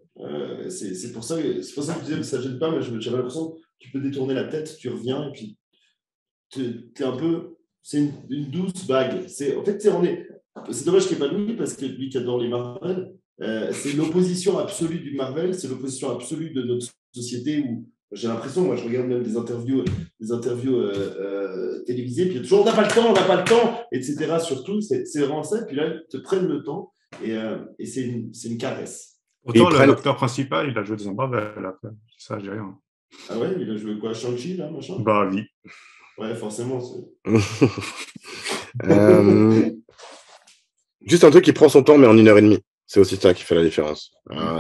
C'est pour ça que je disais que ça ne gêne pas, mais j'avais l'impression que tu peux détourner la tête, tu reviens, et puis t'es un peu. C'est une douce vague. En fait, c'est dommage qu'il n'y ait pas de lui, parce que lui qui adore les Marvel, c'est l'opposition absolue du Marvel, c'est l'opposition absolue de notre société où j'ai l'impression, moi je regarde même des interviews télévisées, puis il y a toujours on n'a pas le temps, etc. Surtout, c'est vraiment ça. Et puis là, ils te prennent le temps et c'est une caresse. Autant l'acteur principal, il a joué dans un Marvel après. Ça, j'ai rien. Ah ouais, il a joué quoi, Shang-Chi, là, machin? Bah oui. Ouais, forcément. Juste un truc qui prend son temps, mais en 1h30. C'est aussi ça qui fait la différence.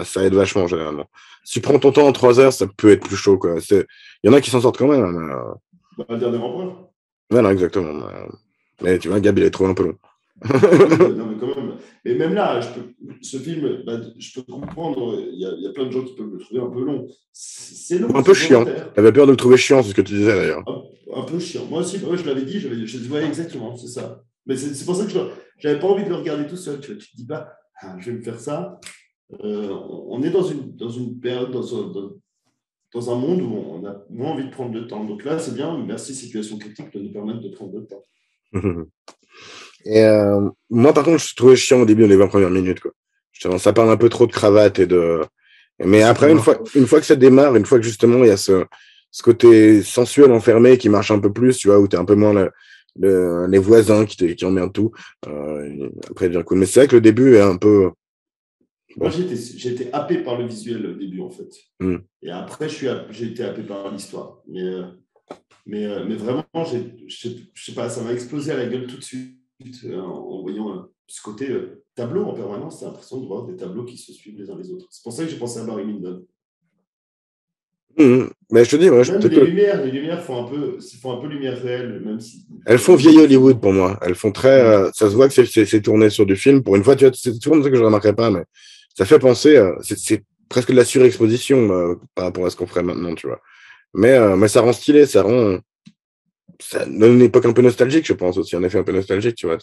Ça aide vachement, généralement. Si tu prends ton temps en 3 heures, ça peut être plus chaud, quoi. Il y en a qui s'en sortent quand même. Le dernier empereur. Voilà, exactement. Mais tu vois, Gab, il est trop un peu long. Non, mais quand même. Et même là, ce film, je peux comprendre. Il y a plein de gens qui peuvent le trouver un peu long. C'est long. Un peu chiant. J'avais peur de le trouver chiant, c'est ce que tu disais d'ailleurs. Un peu chiant. Moi aussi, je l'avais dit. Je dit, ouais, exactement, c'est ça. Mais c'est pour ça que j'avais pas envie de le regarder tout seul. Tu te dis pas, je vais me faire ça. On est dans une période, dans un monde où on a moins envie de prendre le temps. Donc là, c'est bien. Merci Situation Critique de nous permettre de prendre le temps. Et moi, par contre, je trouvais chiant au début, les 20 premières minutes, quoi. Ça parle un peu trop de cravate et de. Mais après, une fois que ça démarre, une fois que justement il y a ce côté sensuel enfermé qui marche un peu plus, tu vois, où tu es un peu moins les voisins qui emmerdent tout. Après, bien cool. Mais c'est vrai que le début est un peu. Bon. Moi, j'ai été happé par le visuel au début, en fait. Et après, j'ai été happé par l'histoire. Mais vraiment, je sais pas, ça m'a explosé à la gueule tout de suite en voyant ce côté tableau en permanence. J'ai l'impression de voir des tableaux qui se suivent les uns les autres. C'est pour ça que j'ai pensé à Barry Lyndon. Mais je te dis, les lumières font un peu lumière réelle, même si. Elles font vieille Hollywood pour moi. Elles font très. Ça se voit que c'est tourné sur du film. Pour une fois, tu vois, c'est toujours un truc que je ne remarquerais pas, mais ça fait penser. C'est presque de la surexposition par rapport à ce qu'on ferait maintenant, tu vois. Mais ça rend stylé, ça donne une époque un peu nostalgique, je pense aussi, un effet un peu nostalgique, tu vois.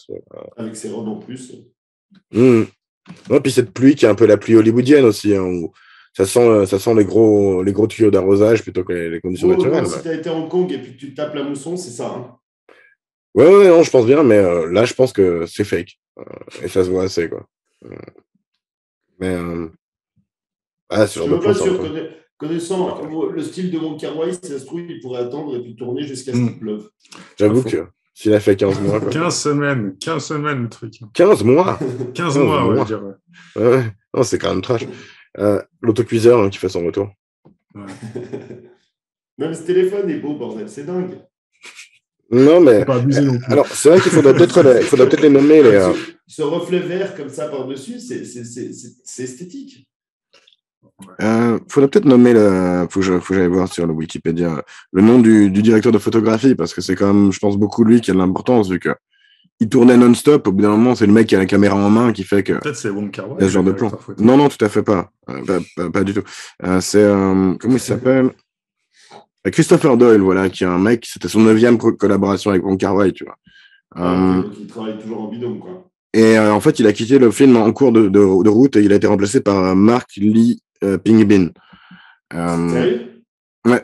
Avec ses robes en plus. Ouais, puis cette pluie qui est un peu la pluie hollywoodienne aussi, hein, où ça sent les gros tuyaux d'arrosage plutôt que les conditions naturelles. Si tu as été à Hong Kong et puis que tu tapes la mousson, c'est ça. Hein. Ouais, non, je pense bien, mais là, je pense que c'est fake. Et ça se voit assez, quoi. Mais. C'est genre de pas sûr. Connaissant le style de Wong Kar-wai, si ça se trouve, il pourrait attendre et puis tourner jusqu'à ce qu'il pleuve. J'avoue que s'il a fait 15 mois. Quoi. 15 semaines le truc. 15 mois 15 mois, ouais, je dirais. Ouais. Non, c'est quand même trash. L'autocuiseur qui fait son retour. Ouais. Même ce téléphone est beau, bordel, c'est dingue. Non, mais. Pas abusé non plus. Alors, c'est vrai qu'il faudrait peut-être les nommer. Ce reflet vert comme ça par-dessus, c'est esthétique. Faudrait peut-être nommer faut que j'aille voir sur le Wikipédia le nom du directeur de photographie parce que c'est quand même, je pense, beaucoup lui qui a de l'importance vu que il tournait non-stop. Au bout d'un moment, c'est le mec qui a la caméra en main qui fait que. Peut-être c'est Wong Kar-wai. Ce genre de plan. Non, tout à fait pas. Pas du tout. C'est comment il s'appelle? Christopher Doyle, voilà, qui est un mec. C'était son 9e collaboration avec Wong Kar-wai, tu vois. Donc il travaille toujours en binôme, quoi. Et en fait, il a quitté le film en cours de route et il a été remplacé par Mark Lee Pingbin. Sérieux? Ouais.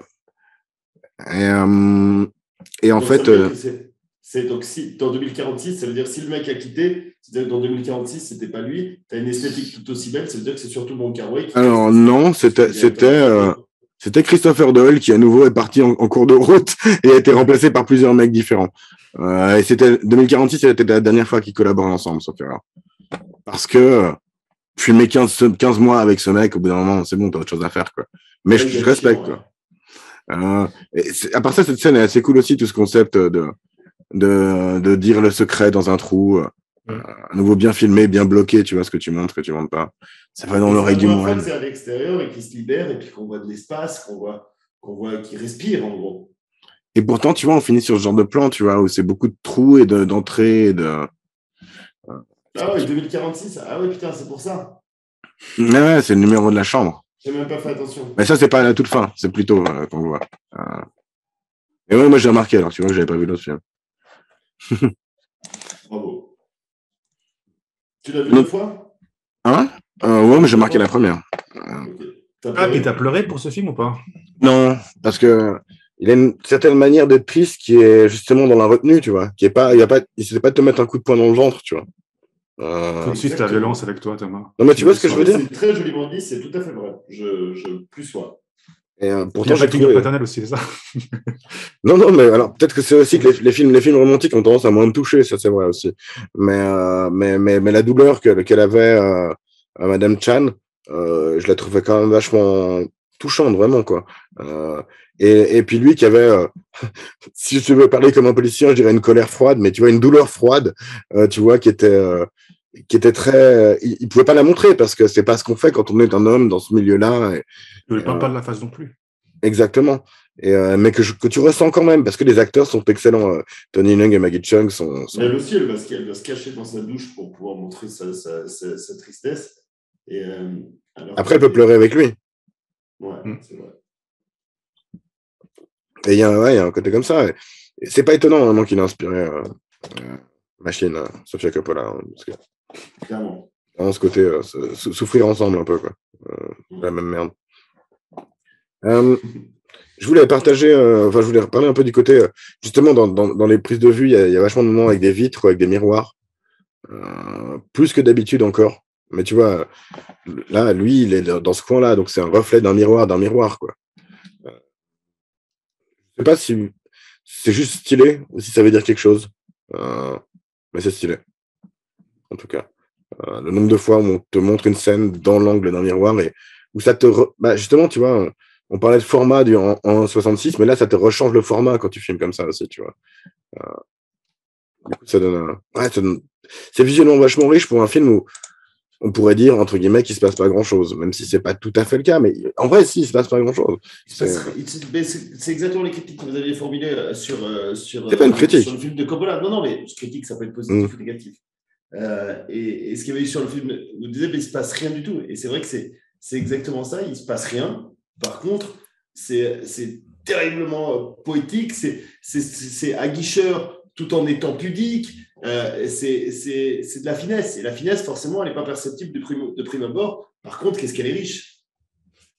Et en fait. Donc, si dans 2046, ça veut dire si le mec a quitté, c'est-à-dire que dans 2046, c'était pas lui, tu as une esthétique tout aussi belle, ça veut dire que c'est surtout Wong Kar-wai. Alors, non, c'était C'était Christopher Doyle qui, à nouveau, est parti en cours de route et a été remplacé par plusieurs mecs différents. Et c'était 2046, c'était la dernière fois qu'ils collaborent ensemble, sauf erreur. Parce que filmer 15 mois avec ce mec, au bout d'un moment, c'est bon, t'as autre chose à faire, quoi. Mais je respecte, quoi. À part ça, cette scène est assez cool aussi, tout ce concept de dire le secret dans un trou. À nouveau bien filmé, bien bloqué, tu vois ce que tu montres pas. Ça va dans l'oreille du moine. C'est à l'extérieur et qui se libère et puis qu'on voit de l'espace, qu'on voit qui respire en gros. Et pourtant, tu vois, on finit sur ce genre de plan, tu vois, où c'est beaucoup de trous et d'entrées Ah oui, 2046. Ah oui, putain, c'est pour ça. Ouais, c'est le numéro de la chambre. J'ai même pas fait attention. Mais ça, c'est pas à la toute fin, c'est plutôt qu'on voit. Et ouais, moi j'ai remarqué, alors tu vois, j'avais pas vu l'autre film. Bravo. Tu l'as vu 2 fois? Hein? Ouais, mais j'ai marqué la première. Okay. Et t'as pleuré pour ce film ou pas? Non, parce que il a une certaine manière d'être triste qui est justement dans la retenue, tu vois. Il essaie pas de te mettre un coup de poing dans le ventre, tu vois. Tout de suite, la violence avec toi, Thomas. Non, mais tu vois ce que je veux dire? C'est très joliment dit, c'est tout à fait vrai. Je plus sois. Et pourtant, j'ai figure paternelle aussi, c'est ça. Non, mais alors peut-être que c'est aussi que les films romantiques ont tendance à moins me toucher, ça c'est vrai aussi. Mais la douleur qu'elle avait à Madame Chan, je la trouvais quand même vachement touchante, vraiment quoi. Et puis lui qui avait, si je veux parler comme un policier, je dirais une colère froide, mais tu vois une douleur froide, tu vois qui était très, il pouvait pas la montrer parce que c'est pas ce qu'on fait quand on est un homme dans ce milieu-là. Il ne parle pas de la face non plus. Exactement. Mais que tu ressens quand même, parce que les acteurs sont excellents. Tony Leung et Maggie Cheung sont... Elle aussi, elle va se cacher dans sa douche pour pouvoir montrer sa tristesse. Et, après, elle peut pleurer avec lui. Ouais, c'est vrai. Et il y a un côté comme ça. Et c'est pas étonnant vraiment qu'il a inspiré Machine, Sofia Coppola. Parce que, clairement. Dans ce côté, souffrir ensemble un peu, quoi. La même merde. Je voulais partager, je voulais reparler un peu du côté, justement, dans les prises de vue, il y a vachement de moments avec des vitres, avec des miroirs, plus que d'habitude encore. Mais tu vois, là, lui, il est dans ce coin-là, donc c'est un reflet d'un miroir, quoi. Je sais pas si c'est juste stylé ou si ça veut dire quelque chose, mais c'est stylé, en tout cas. Le nombre de fois où on te montre une scène dans l'angle d'un miroir et où ça te... justement, tu vois... On parlait de format en 66, mais là, ça te rechange le format quand tu filmes comme ça aussi, tu vois. Du coup, ça donne c'est visuellement vachement riche pour un film où on pourrait dire, entre guillemets, qu'il se passe pas grand-chose, même si c'est pas tout à fait le cas, mais en vrai, si, il se passe pas grand-chose. C'est exactement les critiques que vous aviez formulées sur pas une critique. Sur le film de Coppola. Non, mais critique, ça peut être positif ou négatif. Et ce qu'il y avait eu sur le film, vous disiez, mais il se passe rien du tout. Et c'est vrai que c'est exactement ça, il se passe rien. Par contre, c'est terriblement poétique, c'est aguicheur tout en étant pudique, c'est de la finesse. Et la finesse, forcément, elle n'est pas perceptible de prime abord. Par contre, qu'est-ce qu'elle est riche?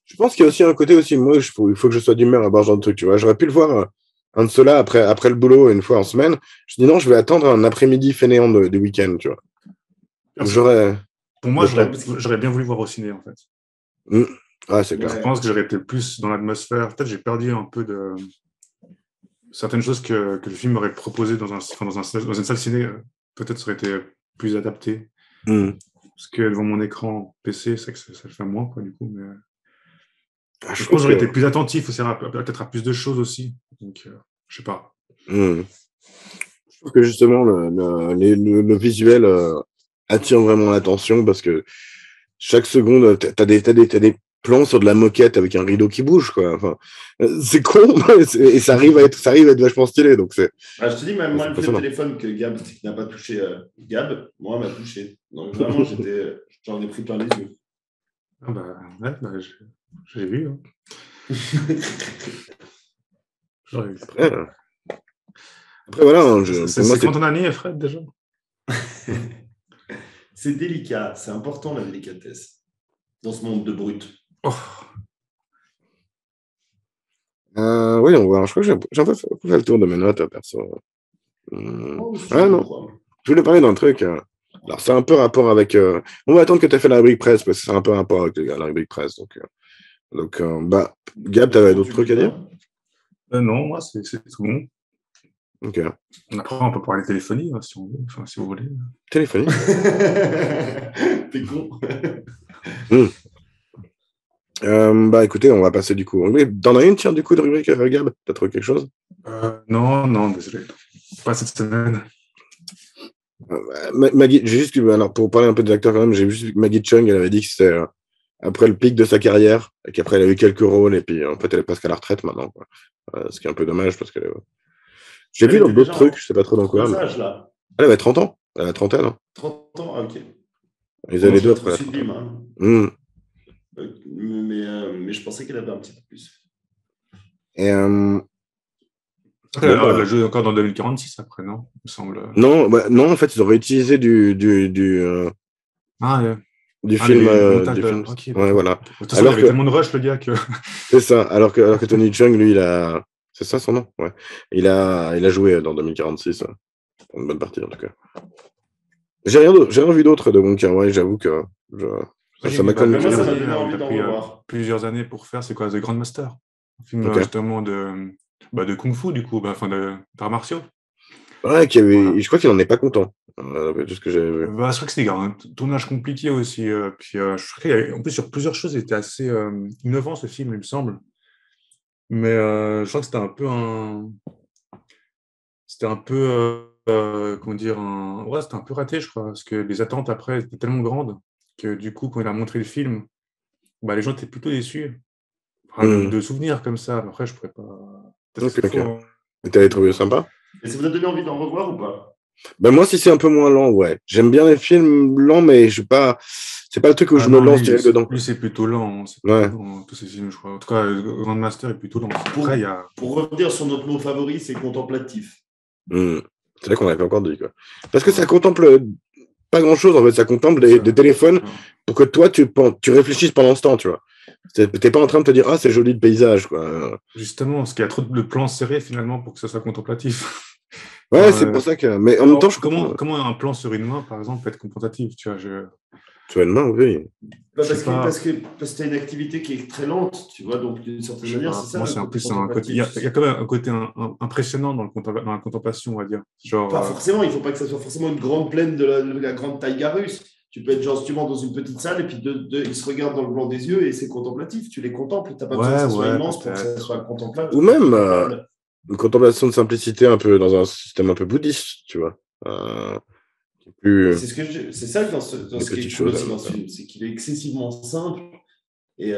Je pense qu'il y a aussi un côté aussi, moi, il faut que je sois d'humeur à voir ce genre de truc, tu vois. J'aurais pu le voir, un de ceux-là, après le boulot, une fois en semaine. Je dis non, je vais attendre un après-midi fainéant du week-end, tu vois. Pour moi, j'aurais bien voulu voir au ciné, en fait. Ah, c'est clair. Je pense que j'aurais été plus dans l'atmosphère. Peut-être j'ai perdu un peu de certaines choses que le film m'aurait proposé dans une salle ciné. Peut-être ça aurait été plus adapté. Parce que devant mon écran PC, c'est que ça le fait moins, quoi, du coup. Mais je pense que j'aurais été plus attentif aussi, peut-être à plus de choses aussi. Donc, je sais pas. Je trouve que justement, le visuel attire vraiment l'attention parce que chaque seconde, t'as des plans sur de la moquette avec un rideau qui bouge, quoi. Enfin, c'est con, et ça arrive à être vachement stylé. Donc je te dis, même moi, le téléphone que Gab n'a pas touché, Gab, moi, m'a touché. Donc vraiment, j'en ai pris plein les yeux. Ah ouais, j'ai vu. Hein. Après, voilà. C'est quand on a né, Fred, déjà. C'est délicat, c'est important la délicatesse dans ce monde de brut. Oh. Oui, on voit. Je crois que j'ai un peu fait le tour de mes notes, perso. Non. Je voulais parler d'un truc. Alors, c'est un peu rapport avec... On va attendre que tu aies fait la rubrique presse, parce que c'est un peu rapport avec la rubrique presse. Donc, Donc, Gab, t'avais d'autres trucs à dire? Non, moi, c'est tout bon. Ok. Après, on peut parler téléphonie, si on veut, enfin, si vous voulez. Téléphonie. T'es con. Écoutez, on va passer du coup. Oui, t'en as une, tiens, du coup, de rubrique, Gab? T'as trouvé quelque chose? Non, désolé. Pas cette semaine. Maggie, alors, pour parler un peu des acteurs quand même, j'ai vu que Maggie Chung, elle avait dit que c'était après le pic de sa carrière, et qu'après elle a eu quelques rôles, et puis en fait elle est presque à la retraite maintenant, quoi. Ce qui est un peu dommage parce que j'ai vu dans d'autres trucs, je sais pas trop dans quoi. Âge, là. Elle avait 30 ans, elle a trentaine. Hein. 30 ans, ah, ok. Ils avaient les deux après. Sublime, hein. Mais je pensais qu'elle avait un petit peu plus. Et elle a joué encore dans 2046 après, non? Il me semble. Non, en fait, ils ont réutilisé du film. Okay, ouais, voilà. De toute façon, il y avait tellement de rush, le gars, que. C'est ça. Alors que Tony Chung, lui, c'est ça son nom? Ouais. Il a joué dans 2046. Une bonne partie, en tout cas. J'ai rien vu d'autre de Wonka. Ouais, j'avoue que ça m'a connu. Ça m'a donné envie d'en revoir. Plusieurs années pour faire, c'est quoi? The Grandmaster. Un film justement de Kung Fu, du coup, d'arts martiaux. Ouais, je crois qu'il n'en est pas content. Tout ce que j'avais vu. Je crois que c'était un tournage compliqué aussi. Puis je crois qu'il y avait, en plus, sur plusieurs choses, il était assez innovant, ce film, il me semble. Mais je crois que c'était un peu comment dire, ouais, c'était un peu raté, je crois, parce que les attentes après étaient tellement grandes que du coup, quand il a montré le film, les gens étaient plutôt déçus. De souvenirs comme ça. Après, je pourrais pas. Ok. Mais t'avais trouvé sympa? Et ça vous a donné envie d'en revoir ou pas? Moi, si c'est un peu moins lent, ouais. J'aime bien les films lents, mais je suis pas. C'est pas le truc où je me lance direct dedans. Lui, c'est plutôt lent. Tous ces films, je crois. En tout cas, Grandmaster est plutôt lent. Pour revenir sur notre mot favori, c'est contemplatif. C'est là qu'on n'avait pas encore dit, quoi. Parce que ça contemple pas grand-chose, en fait. Ça contemple des téléphones pour que toi, tu réfléchisses pendant ce temps, tu vois. T'es pas en train de te dire, c'est joli le paysage, quoi. Justement, parce qu'il y a trop de plans serrés, finalement, pour que ça soit contemplatif. Ouais, c'est pour ça que. Mais en même temps, comment un plan sur une main, par exemple, peut être contemplatif, tu vois, Sur une main, oui. Parce que tu as une activité qui est très lente, tu vois, donc d'une certaine manière, c'est ça. Moi, c'est en plus il y a quand même un côté impressionnant dans la contemplation, on va dire. Pas forcément, il ne faut pas que ça soit forcément une grande plaine de la grande taïga russe. Tu peux être justement dans une petite salle et puis ils se regardent dans le blanc des yeux et c'est contemplatif. Tu les contemples. Tu n'as pas besoin que ça soit immense pour que ça soit contemplable. Ou même une contemplation de simplicité un peu dans un système un peu bouddhiste, tu vois. C'est ça dans ce qui est cool aussi dans ce film, c'est qu'il est excessivement simple et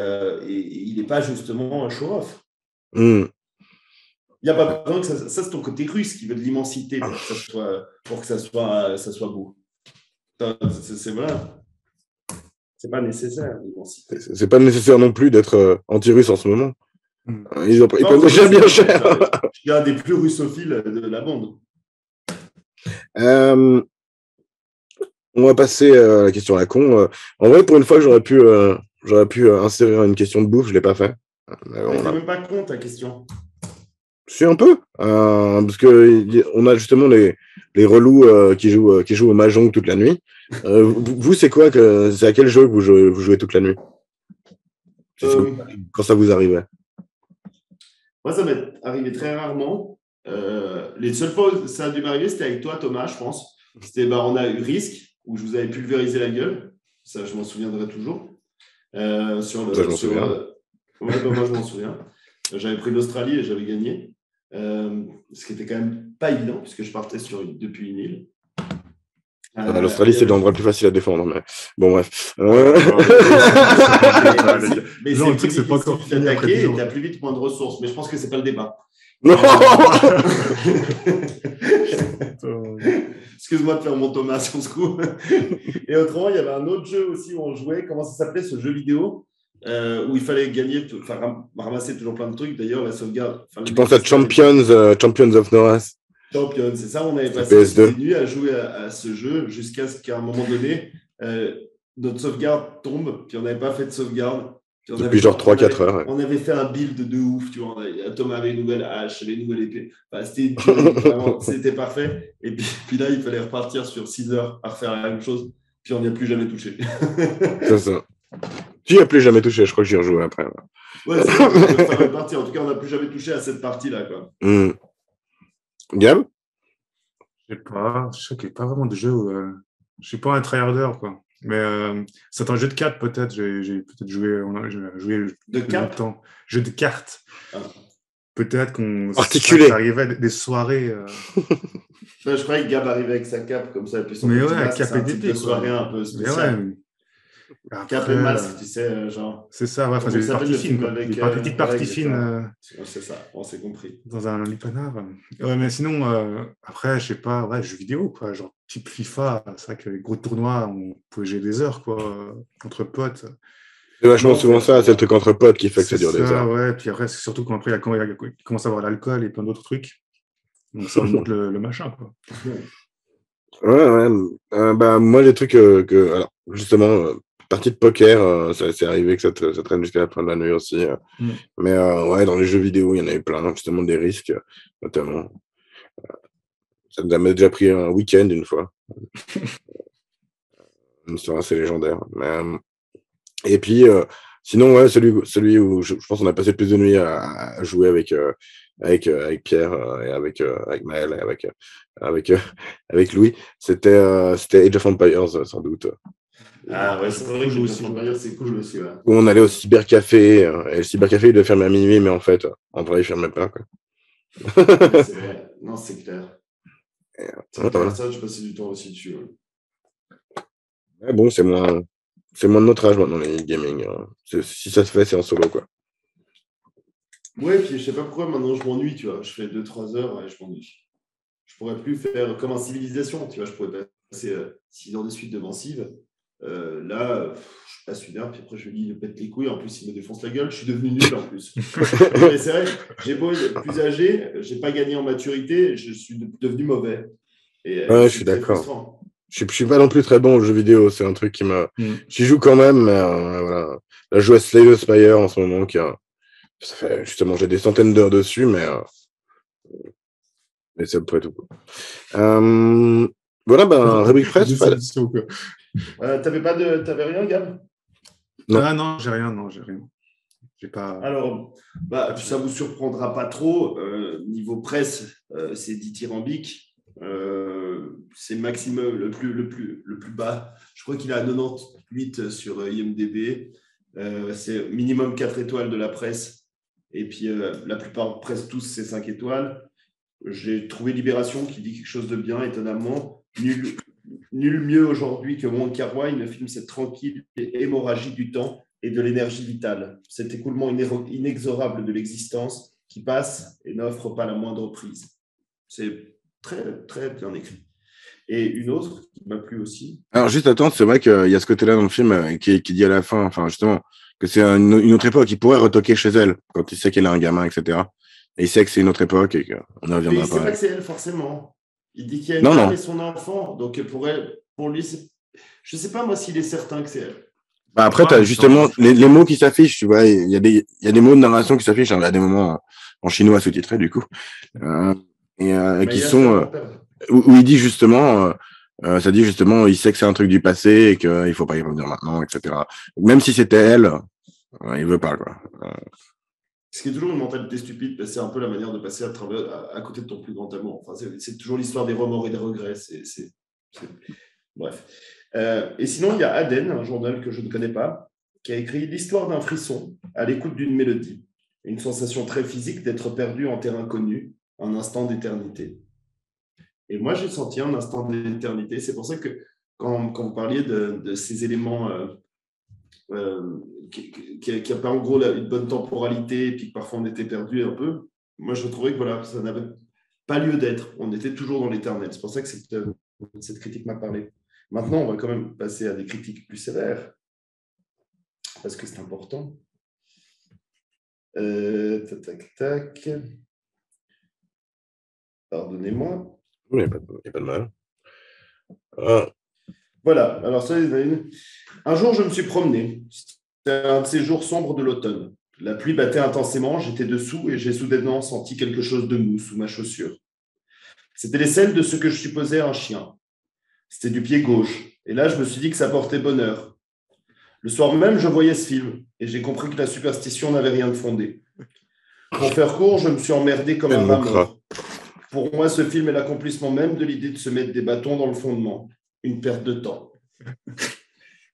il n'est pas justement un show-off. Il n'y a pas besoin que ça c'est ton côté russe qui veut de l'immensité pour que ça soit beau. C'est pas nécessaire, l'immensité. C'est pas nécessaire non plus d'être anti-russe en ce moment. Ils prennent déjà bien cher. Je suis un des plus russophiles de la bande. On va passer à la question à la con. En vrai, pour une fois, j'aurais pu insérer une question de bouffe, je l'ai pas fait. C'est même pas con ta question. C'est un peu, parce que on a justement les relous qui jouent au mahjong toute la nuit. Vous, c'est quoi c'est à quel jeu que vous jouez toute la nuit? Quand ça vous arrivait? Moi, ça m'est arrivé très rarement. Les seules fois où ça a dû m'arriver, c'était avec toi, Thomas, je pense. On a eu Risque, où je vous avais pulvérisé la gueule. Ça, je m'en souviendrai toujours. Ça, je m'en souviens. Moi, je m'en souviens. J'avais pris l'Australie et j'avais gagné. Ce qui était quand même pas évident, puisque je partais depuis une île. L'Australie, c'est l'endroit le plus facile à défendre. Mais bon, bref. Mais c'est plus difficile d'attaquer et tu as plus vite moins de ressources. Mais je pense que c'est pas le débat. Non. Excuse-moi de faire mon Thomas sur ce coup. Et autrement, il y avait un autre jeu aussi où on jouait. Comment ça s'appelait ce jeu vidéo où il fallait gagner, ramasser toujours plein de trucs. D'ailleurs, la sauvegarde. Tu penses à Champions of North? Champions, c'est ça. On avait passé des nuits à jouer à ce jeu jusqu'à ce qu'à un moment donné, notre sauvegarde tombe, puis on n'avait pas fait de sauvegarde. Depuis genre 3-4 heures. Ouais. On avait fait un build de ouf, tu vois. Thomas avait une nouvelle hache, avait une nouvelle épée. C'était parfait. Et puis là, il fallait repartir sur 6 heures à refaire la même chose. Puis on n'y a plus jamais touché. C'est ça. J'y ai plus jamais touché, je crois que j'y ai rejoué après. Ouais, c'est ça, on peut faire une partie. En tout cas, on n'a plus jamais touché à cette partie-là, quoi. Gab? Je sais pas, je sais qu'il n'y a pas vraiment de jeu où je suis pas un tryharder, quoi. Mais c'est un jeu de cartes, peut-être. J'ai peut-être joué, j'ai joué De depuis cap? longtemps. Jeu de cartes. Ah. Peut-être qu'on Articulé. ça arrivait des soirées. Ouais, je croyais que Gab arrivait avec sa cape comme ça, et puis son Mais petit ouais, masque, cap c'est et un type d'épée, de quoi. soirée un peu Mais spécial. ouais. Cap Après, et masque, tu sais, genre. c'est ça, ouais, enfin, Comment j'ai des s'appelle parties le fines, film quoi. avec. Des petites parties Ouais, fines exactement. C'est ça, on s'est compris. dans un lupanar. Ouais, mais sinon, après, je sais pas, ouais, jeux vidéo, quoi. Genre type FIFA, c'est vrai que les gros tournois, on pouvait jouer des heures, quoi, entre potes. C'est vachement Non, souvent ça, c'est le truc entre potes qui fait que ça C'est dure des ça, heures. ouais. Puis après, c'est surtout quand après, il commence à avoir l'alcool et plein d'autres trucs. Donc ça augmente le machin, quoi. Ouais. Bah, moi, les trucs alors, justement, partie de poker, c'est arrivé que ça traîne jusqu'à la fin de la nuit aussi. Mais ouais, dans les jeux vidéo, il y en avait plein, justement, des risques, notamment. Ça m'a déjà pris un week-end une fois. Une histoire assez légendaire. Et puis, sinon, ouais, celui où je pense qu'on a passé le plus de nuits à jouer avec Pierre et avec Maël et avec Louis, c'était Age of Empires, sans doute. Ah ouais, c'est vrai que Cool je aussi, peux pas dire c'est cool aussi, ouais. Où on allait au cybercafé, et le cybercafé, il devait fermer à minuit, mais en fait, en vrai, il fermait pas, quoi. Ouais, c'est vrai. Non, c'est clair. C'est clair, Voilà. ça, je passais du temps aussi dessus. Ouais. Ouais, bon, c'est moins de notre âge maintenant, les gaming. Si ça se fait, c'est en solo, quoi. Ouais, puis je sais pas pourquoi maintenant je m'ennuie, tu vois. Je fais 2-3 heures et je m'ennuie. Je pourrais plus faire comme en civilisation, tu vois. Je pourrais passer 6 heures de suite devant Civ. Là, je passe 1 heure, puis après je lui dis, il me pète les couilles. En plus, il me défonce la gueule. Je suis devenu nul en plus. Mais c'est vrai, j'ai beau être plus âgé, j'ai pas gagné en maturité, je suis devenu mauvais. Et Ouais, je c'est suis très d'accord. frustrant. Je suis pas non plus très bon aux jeux vidéo, c'est un truc qui me. J'y joue quand même, mais voilà. Là, je joue à Slay the Spire en ce moment, ça fait justement, j'ai des centaines d'heures dessus, mais c'est à peu près tout. Voilà, ben, rubrique presse. Déception, quoi. T'avais rien, Gab? Non. Ah non, j'ai rien. J'ai pas. Alors, ça vous surprendra pas trop. Niveau presse, c'est dithyrambique. C'est maximum le plus bas. Je crois qu'il est à 98 sur IMDb. C'est minimum 4 étoiles de la presse. Et puis, la plupart, presque tous, c'est 5 étoiles. J'ai trouvé Libération qui dit quelque chose de bien, étonnamment. Nul mieux aujourd'hui que Wong Kar-wai ne filme cette tranquille hémorragie du temps et de l'énergie vitale. Cet écoulement inexorable de l'existence qui passe et n'offre pas la moindre prise. C'est très, très bien écrit. Et une autre qui m'a plu aussi. Alors, juste attends, c'est vrai qu'il y a ce côté-là dans le film qui dit à la fin, enfin, justement, que c'est une autre époque. Il pourrait retoquer chez elle quand il sait qu'elle a un gamin, etc. Et il sait que c'est une autre époque et qu'on ne reviendra Mais il pas. ne sait pas que c'est elle, forcément. Il dit qu'il y a une femme et son enfant. Donc, pour lui, je ne sais pas, moi, s'il est certain que c'est elle. Bah après, tu as justement les mots qui s'affichent, tu vois. Il y a des mots de narration qui s'affichent, à des moments en chinois sous-titré, du coup. Et qui sont. Où il dit justement. Ça dit justement, il sait que c'est un truc du passé et qu'il ne faut pas y revenir maintenant, etc. Même si c'était elle, il veut pas, quoi. Ce qui est toujours une mentalité stupide, c'est un peu la manière de passer à côté de ton plus grand amour. Enfin, c'est toujours l'histoire des remords et des regrets. Bref. Et sinon, il y a Aden, un journal que je ne connais pas, qui a écrit l'histoire d'un frisson à l'écoute d'une mélodie. Une sensation très physique d'être perdu en terrain connu, un instant d'éternité. Et moi, j'ai senti un instant d'éternité. C'est pour ça que quand vous parliez de ces éléments qui n'a pas en gros une bonne temporalité et puis que parfois on était perdu un peu, moi je trouvais que voilà, ça n'avait pas lieu d'être. On était toujours dans l'éternel. C'est pour ça que cette critique m'a parlé. Maintenant, on va quand même passer à des critiques plus sévères parce que c'est important. Tac. Pardonnez-moi. Il n'y a pas de mal. Voilà, alors ça, un jour, je me suis promené. C'était un de ces jours sombres de l'automne. La pluie battait intensément, j'étais dessous et j'ai soudainement senti quelque chose de mou sous ma chaussure. C'était les selles de ce que je supposais un chien. C'était du pied gauche. Et là, je me suis dit que ça portait bonheur. Le soir même, je voyais ce film et j'ai compris que la superstition n'avait rien de fondé. Pour faire court, je me suis emmerdé comme un rat mort. Pour moi, ce film est l'accomplissement même de l'idée de se mettre des bâtons dans le fondement. Une perte de temps.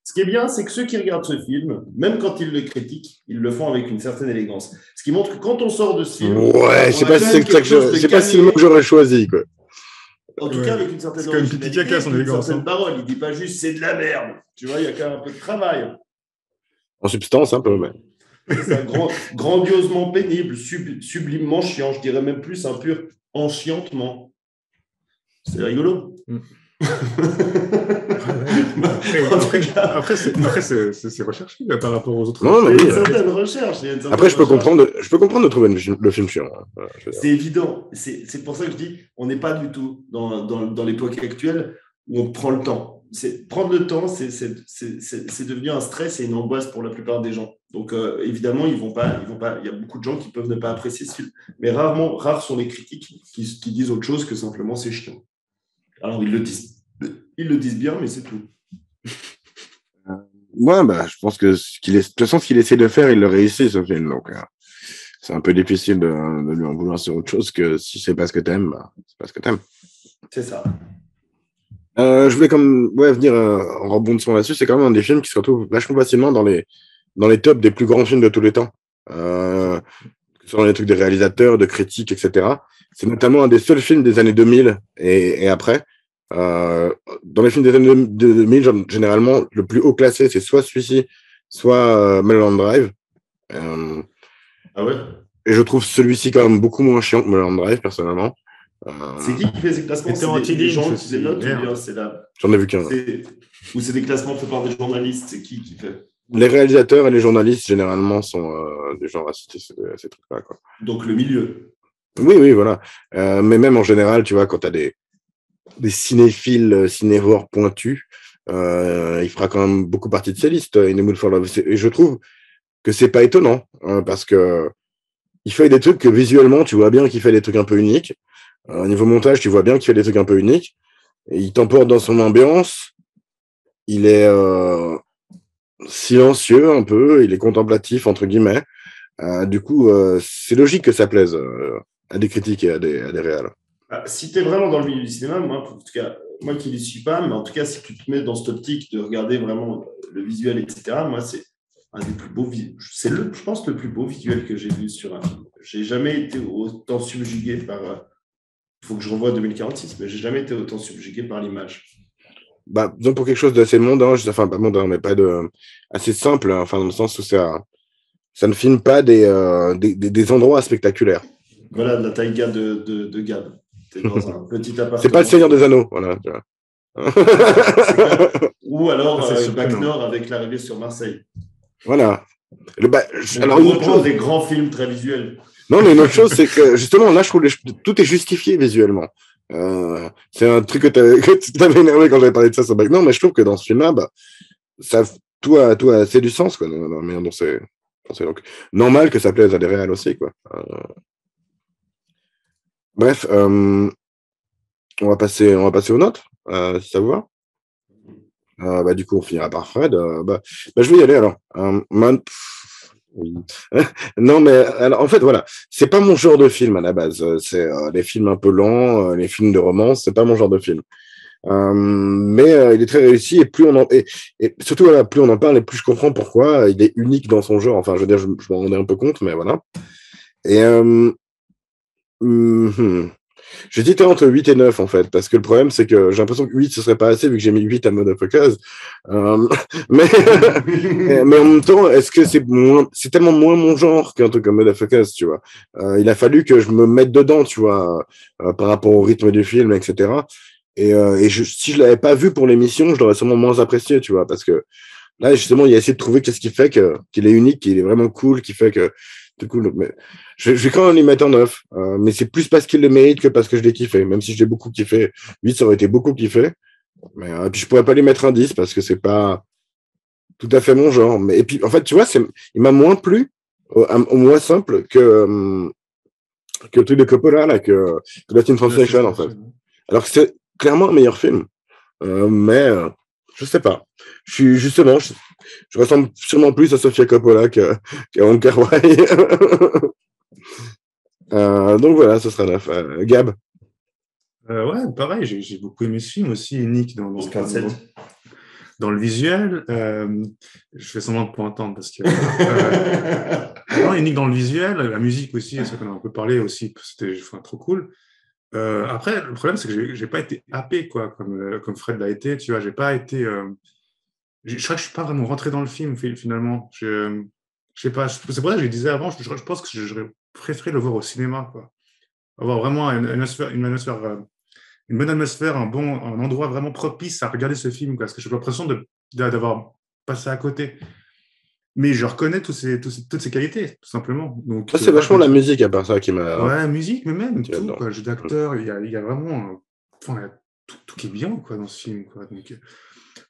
Ce qui est bien, c'est que ceux qui regardent ce film, même quand ils le critiquent, ils le font avec une certaine élégance. Ce qui montre que quand on sort de ce film... Ouais, c'est pas si le mot que j'aurais choisi, quoi. En tout cas, avec une certaine originalité, une certaine parole. Il ne dit pas juste « c'est de la merde ». Tu vois, il y a quand même un peu de travail. En substance, un peu, mais... C'est grandiosement pénible, sublimement chiant. Je dirais même plus un pur enchantement. C'est rigolo. Après, c'est recherché par rapport aux autres. Non, mais il y a une certaine recherche. Après, je peux comprendre de trouver le film chiant. C'est évident. C'est pour ça que je dis, on n'est pas du tout dans l'époque actuelle où on prend le temps. Prendre le temps, c'est devenu un stress et une angoisse pour la plupart des gens. Donc, évidemment, ils vont pas. Il y a beaucoup de gens qui peuvent ne pas apprécier ce film. Mais rares sont les critiques qui disent autre chose que simplement c'est chiant. Alors, ils le disent bien, mais c'est tout. Ouais, je pense que de toute façon, ce qu'il essaie de faire, il le réussit, ce film. Donc, c'est un peu difficile de lui en vouloir sur autre chose que si c'est pas ce que t'aimes, c'est pas ce que t'aimes. C'est ça. Je voulais venir en rebondissant là-dessus. C'est quand même un des films qui se retrouve vachement facilement dans les tops des plus grands films de tous les temps. Que ce soit dans les trucs des réalisateurs, de critiques, etc. C'est notamment un des seuls films des années 2000 et après. Dans les films des années 2000, généralement, le plus haut classé, c'est soit celui-ci, soit Mulholland Drive. Ah ouais? Et je trouve celui-ci quand même beaucoup moins chiant que Mulholland Drive, personnellement. C'est qui fait ces classements? C'est des gens qui les notent ou bien c'est là? J'en ai vu qu'un. Ou c'est des classements faits par des journalistes? C'est qui fait? Les réalisateurs et les journalistes, généralement, sont des gens à citer ces trucs-là, quoi. Donc le milieu. Oui, voilà. Mais même en général, tu vois, quand tu as des cinévores pointus, il fera quand même beaucoup partie de ces listes, In the Mood for Love. Et je trouve que c'est pas étonnant, parce que il fait des trucs que visuellement, tu vois bien qu'il fait des trucs un peu uniques. Au niveau montage, tu vois bien qu'il fait des trucs un peu uniques. Et il t'emporte dans son ambiance. Il est silencieux un peu, il est contemplatif, entre guillemets. Du coup, c'est logique que ça plaise à des critiques et à des réals. Si tu es vraiment dans le milieu du cinéma, moi, en tout cas, moi qui ne les suis pas, mais en tout cas, si tu te mets dans cette optique de regarder vraiment le visuel, etc., moi, c'est un des plus beaux c'est je pense, le plus beau visuel que j'ai vu sur un film. J'ai jamais été autant subjugué par... Il faut que je revoie 2046, mais j'ai jamais été autant subjugué par l'image. Disons pour quelque chose d'assez mondain, enfin pas mondain, mais pas assez simple, hein, enfin dans le sens où ça ne filme pas des endroits spectaculaires. Voilà, la taïga de Gab. T'es dans un petit appartement. C'est pas le Seigneur des Anneaux, voilà. Tu vois. Ou alors Bac Nord avec l'arrivée sur Marseille. Voilà. Alors, on reprend des grands films très visuels. Non, mais une autre chose, c'est que justement, là, je trouve que tout est justifié visuellement. C'est un truc que tu t'avais énervé quand j'avais parlé de ça sur Bac Nord, mais je trouve que dans ce film-là, tout a assez du sens, quoi. Donc, c'est donc normal que ça plaise à des réals aussi, quoi. Bref, on va passer aux notes, si ça vous va. Du coup, on finira par Fred. Je vais y aller alors. Oui. Non, mais alors, en fait, voilà, c'est pas mon genre de film à la base. C'est les films un peu lents, les films de romance, c'est pas mon genre de film. Mais il est très réussi et plus on et surtout voilà, plus on en parle et plus je comprends pourquoi il est unique dans son genre. Enfin, je veux dire, je m'en rendais un peu compte, mais voilà. Et j'hésitais entre 8 et 9 en fait, parce que le problème c'est que j'ai l'impression que 8 ce serait pas assez vu que j'ai mis 8 à Motherfuckers. Mais en même temps, est-ce que c'est tellement moins mon genre qu'un truc comme Motherfuckers, tu vois. Il a fallu que je me mette dedans, tu vois, par rapport au rythme du film, etc. Et si je l'avais pas vu pour l'émission, je l'aurais sûrement moins apprécié, tu vois, parce que là justement il a essayé de trouver qu'est-ce qui fait qu'il est unique, qu'il est vraiment cool, qui fait que c'est cool. Mais je vais quand même lui mettre un 9, mais c'est plus parce qu'il le mérite que parce que je l'ai kiffé. Même si je l'ai beaucoup kiffé, 8 ça aurait été beaucoup kiffé. Mais puis je pourrais pas lui mettre un 10 parce que c'est pas tout à fait mon genre. Mais et puis en fait, tu vois, il m'a moins plu, au moins simple que le truc de Coppola là, que Lost in Translation en fait. Alors que c'est clairement un meilleur film, mais Je sais pas. Je ressemble sûrement plus à Sofia Coppola qu'à Wong Kar-wai. Donc voilà, ce sera 9. Gab. Ouais, pareil, j'ai beaucoup aimé ce film aussi, unique dans le visuel. Je fais semblant de ne pas entendre parce que. Non, unique dans le visuel, la musique aussi, c'est ça qu'on a un peu parlé aussi, c'était trop cool. Après, le problème, c'est que j'ai pas été happé, quoi, comme Fred l'a été, tu vois, j'ai pas été. Je crois que je suis pas vraiment rentré dans le film, finalement. Je sais pas, c'est pour ça que je disais avant, je pense que j'aurais préféré le voir au cinéma, quoi. Avoir vraiment une bonne atmosphère, un endroit vraiment propice à regarder ce film, quoi, parce que j'ai l'impression d'avoir passé à côté. Mais je reconnais toutes ces qualités, tout simplement. Donc, c'est vachement la musique, à part ça, qui m'a... Ouais, musique, mais même tout, quoi, jeu d'acteur, il y a vraiment... il y a tout qui est bien, quoi, dans ce film, quoi. Donc,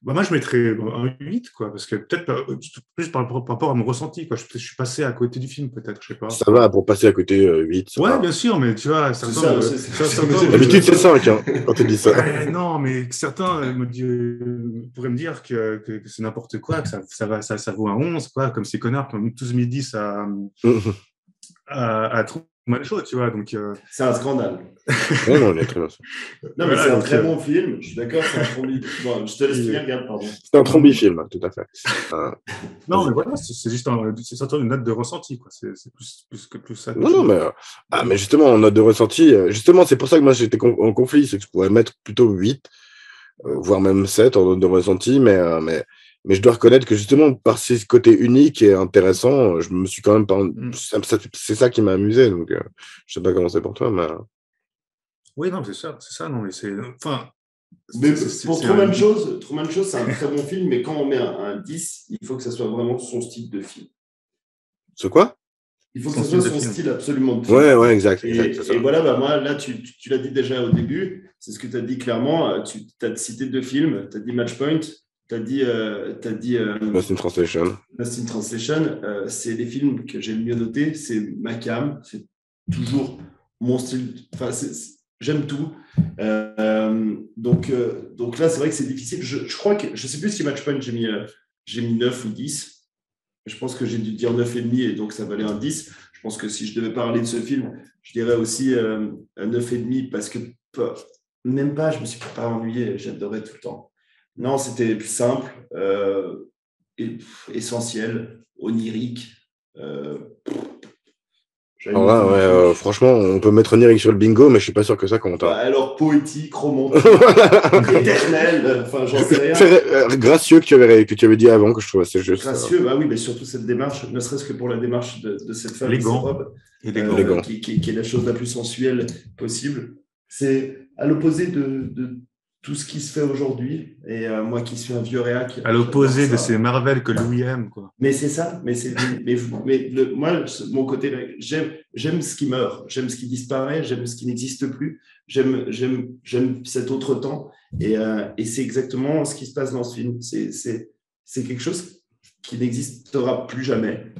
moi, je mettrais un 8, quoi, parce que peut-être plus par rapport à mon ressenti, quoi. Je suis passé à côté du film, peut-être, je sais pas. Ça va pour passer à côté 8. Ouais, bien sûr, mais tu vois, certains... D'habitude, c'est 5, hein, quand tu dis ça. Non, mais certains pourraient me dire que c'est n'importe quoi, que ça vaut un 11, quoi, comme ces connards qui ont mis tous mis 10 à Truman Show, tu vois, donc... C'est un scandale. Ouais, non, il est très bien. Non, mais c'est un très bon film, je suis d'accord, c'est un trombi. Bon, je te laisse finir, regarde, pardon. C'est un trombi-film, tout à fait. Non, mais voilà, c'est juste c'est surtout une note de ressenti, quoi. C'est plus ça. Non, mais justement, en note de ressenti, justement, c'est pour ça que moi, j'étais en conflit, c'est que je pourrais mettre plutôt 8, voire même 7 en note de ressenti, mais je dois reconnaître que justement, par ce côté unique et intéressant, je me suis quand même pas... C'est ça qui m'a amusé, donc je sais pas comment c'est pour toi, mais... Oui, non, c'est ça, non, mais c'est... Enfin... Mais pour Truman Show, c'est un très bon film, mais quand on met un 10, il faut que ça soit vraiment son style de film. C'est quoi? Il faut que ce soit son style absolument de film. Ouais, exact. Et voilà, bah, moi, là, tu l'as dit déjà au début, c'est ce que tu as dit clairement, tu as cité 2 films, tu as dit Matchpoint, tu as dit Lost in Translation. Lost in Translation, c'est les films que j'ai le mieux notés, c'est ma cam, c'est toujours mon style, enfin, j'aime tout. Donc là, c'est vrai que c'est difficile. Je crois que, je ne sais plus si Matchpoint, j'ai mis 9 ou 10. Je pense que j'ai dû dire 9,5 et donc ça valait un 10. Je pense que si je devais parler de ce film, je dirais aussi un 9,5 parce que même pas, je ne me suis pas ennuyé, j'adorais tout le temps. Non, c'était plus simple, essentiel, onirique. Franchement, on peut mettre onirique sur le bingo, mais je ne suis pas sûr que ça compte. Hein. Alors, poétique, romantique, éternel, enfin, j'en sais rien. Gracieux que tu avais dit avant, que je trouve assez juste. Gracieux, bah oui, mais surtout cette démarche, ne serait-ce que pour la démarche de cette femme, qui est la chose la plus sensuelle possible. C'est à l'opposé de tout ce qui se fait aujourd'hui. Et moi qui suis un vieux réac. À l'opposé de ces Marvel que Louis aime, quoi. Mais c'est ça. Moi, mon côté, j'aime ce qui meurt, j'aime ce qui disparaît, j'aime ce qui n'existe plus, j'aime cet autre temps. Et c'est exactement ce qui se passe dans ce film. C'est quelque chose qui n'existera plus jamais.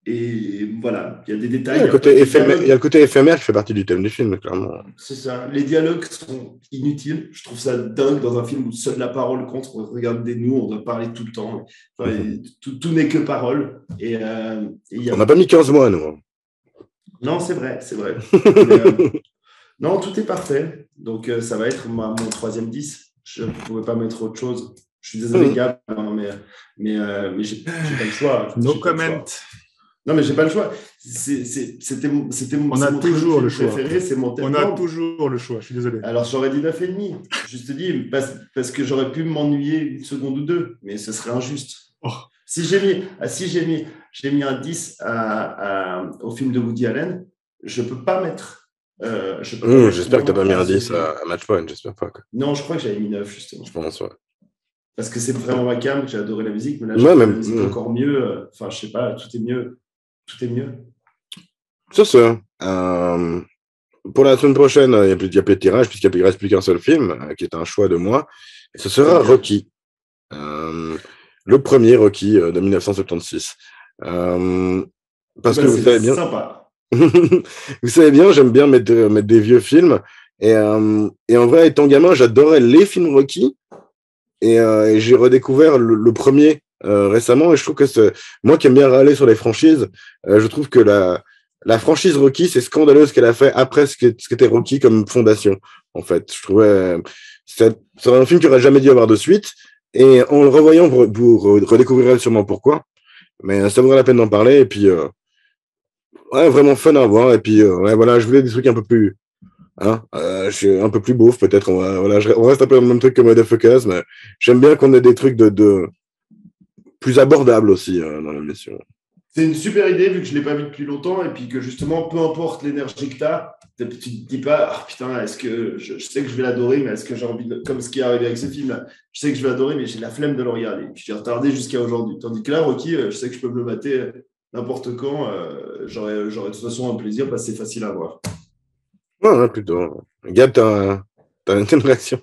Et voilà, il y a des détails. Il y a le côté éphémère qui fait partie du thème du film, clairement. C'est ça. Les dialogues sont inutiles. Je trouve ça dingue dans un film où seule la parole compte. Regardez-nous, on doit parler tout le temps. Enfin, tout n'est que parole. On n'a pas mis 15 mois, nous. Non, c'est vrai. Non, tout est parfait. Donc, ça va être mon 3e 10. Je ne pouvais pas mettre autre chose. Je suis désolé, Gab, mais j'ai pas le choix. No comment. Non, mais j'ai pas le choix. C'était mon toujours le choix. préféré, c'est mon thème. On a toujours le choix, je suis désolé. Alors, j'aurais dit 9,5. Juste dit, parce que j'aurais pu m'ennuyer une seconde ou deux, mais ce serait injuste. Oh. Si j'ai mis un 10 au film de Woody Allen, je peux pas mettre. J'espère que tu n'as pas mis un 10 à Matchpoint, j'espère pas. Quoi. Non, je crois que j'avais mis 9, justement. Je pense, ouais. Parce que c'est vraiment ma cam, j'ai adoré la musique, mais là, j'ai la musique encore mieux. Enfin, je sais pas, tout est mieux. C'est ça. Pour la semaine prochaine, il n'y a plus de tirage, puisqu'il ne reste plus qu'un seul film, qui est un choix de moi. Et ce sera Rocky. Le premier Rocky de 1976. Parce que vous savez bien. Sympa. Vous savez bien, j'aime bien mettre des vieux films. Et en vrai, étant gamin, j'adorais les films Rocky. Et j'ai redécouvert le premier récemment, et je trouve que moi qui aime bien râler sur les franchises, je trouve que la franchise Rocky, c'est scandaleux ce qu'elle a fait après ce qu'était Rocky comme fondation, en fait. Je trouvais c'est un film qui aurait jamais dû avoir de suite, et en le revoyant, vous redécouvrirez sûrement pourquoi, mais ça vaudrait la peine d'en parler, et puis ouais, vraiment fun à voir, et puis ouais, voilà, je voulais des trucs un peu plus je suis un peu plus beauf, peut-être. On reste un peu dans le même truc que Motherfuckers, mais j'aime bien qu'on ait des trucs de plus abordables aussi dans l'émission. C'est une super idée vu que je ne l'ai pas vu depuis longtemps et puis que justement, peu importe l'énergie que tu as, tu ne te dis pas, ah putain, est-ce que je sais que je vais l'adorer, mais est-ce que j'ai envie de. Comme ce qui est arrivé avec ce film-là, je sais que je vais l'adorer, mais j'ai la flemme de le regarder. Puis j'ai retardé jusqu'à aujourd'hui. Tandis que là, Rocky, je sais que je peux me le mater n'importe quand. J'aurais de toute façon un plaisir parce que c'est facile à voir. Ouais, plutôt. Gab, t'as une réaction?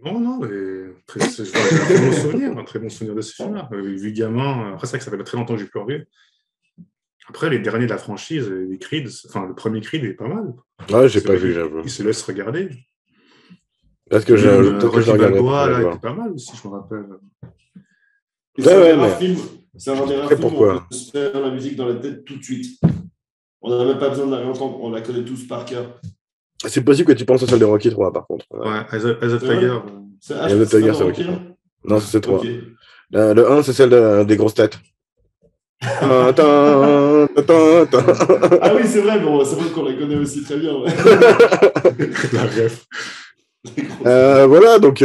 Non, mais j'ai un très bon souvenir de ce film-là. Vu gamin, après, c'est vrai que ça fait très longtemps que j'ai pu le revu. Après, les derniers de la franchise, les Creed, enfin, le premier Creed est pas mal. Ouais, j'ai pas vu, j'avoue. Il se laisse regarder. Parce que Rocky Balboa, là, était pas mal aussi, je me rappelle. C'est un des rares films où on peut se faire la musique dans la tête tout de suite. On n'a même pas besoin de la réentendre, on la connaît tous par cœur. C'est possible que tu penses à celle de Rocky 3, par contre. Ouais, As of Tiger. As of Tiger, c'est Rocky 3. Non, c'est 3. Okay. Le 1, c'est celle des grosses têtes. Ah oui, c'est vrai, bon, c'est vrai qu'on la connaît aussi très bien. Ouais. La ref. Voilà, donc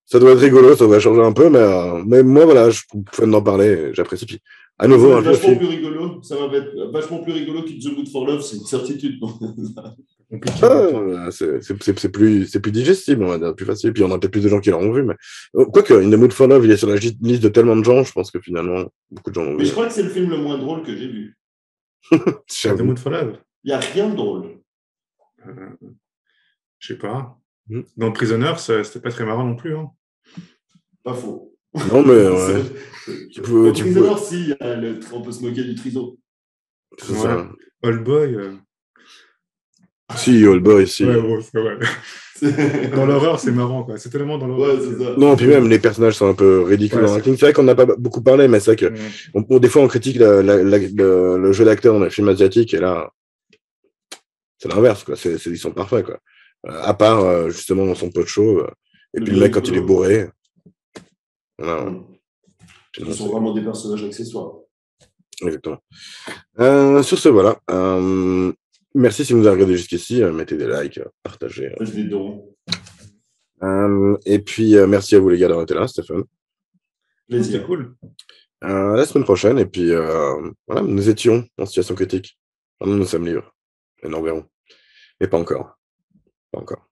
ça doit être rigolo, ça va changer un peu, mais moi, voilà, je suis fan d'en parler, j'apprécie. Puis, à nouveau, ça va être vachement plus rigolo. Ça va être vachement plus rigolo que The Mood for Love, c'est une certitude. C'est plus digestible, on va dire, plus facile. Puis on a peut-être plus de gens qui l'auront vu, mais quoique In the Mood for Love, il est sur la liste de tellement de gens, je pense que finalement, beaucoup de gens l'ont vu. Mais je crois que c'est le film le moins drôle que j'ai vu. The Mood for Love. Il n'y a rien de drôle. Je sais pas. Dans Prisoner, c'était pas très marrant non plus. Hein. Pas faux. Non, mais ouais. Prisoner, si, on peut se moquer du triso. C'est ça. Old Boy. Si, Old Boy, si. Ouais, c'est vrai. Dans l'horreur, c'est marrant, quoi. C'est tellement dans l'horreur. Ouais, c'est ça. Non, puis même, les personnages sont un peu ridicules dans l'acting. C'est vrai qu'on n'a pas beaucoup parlé, mais c'est vrai que des fois, on critique le jeu d'acteur dans les films asiatiques, et là, c'est l'inverse, quoi. Ils sont parfaits, quoi. À part, justement, dans son pot de show, et puis le mec, quand il est bourré. Voilà. Ils sont vraiment des personnages accessoires. Exactement. Sur ce, voilà. Merci si vous avez regardé jusqu'ici. Mettez des likes, partagez. Faites des dons. Et puis, merci à vous, les gars, d'avoir été là. C'était fun. Plaisir. C'était cool. La semaine prochaine. Et puis, voilà, nous étions en situation critique. Maintenant, nous sommes libres. Et nous verrons. Mais pas encore. Pas encore.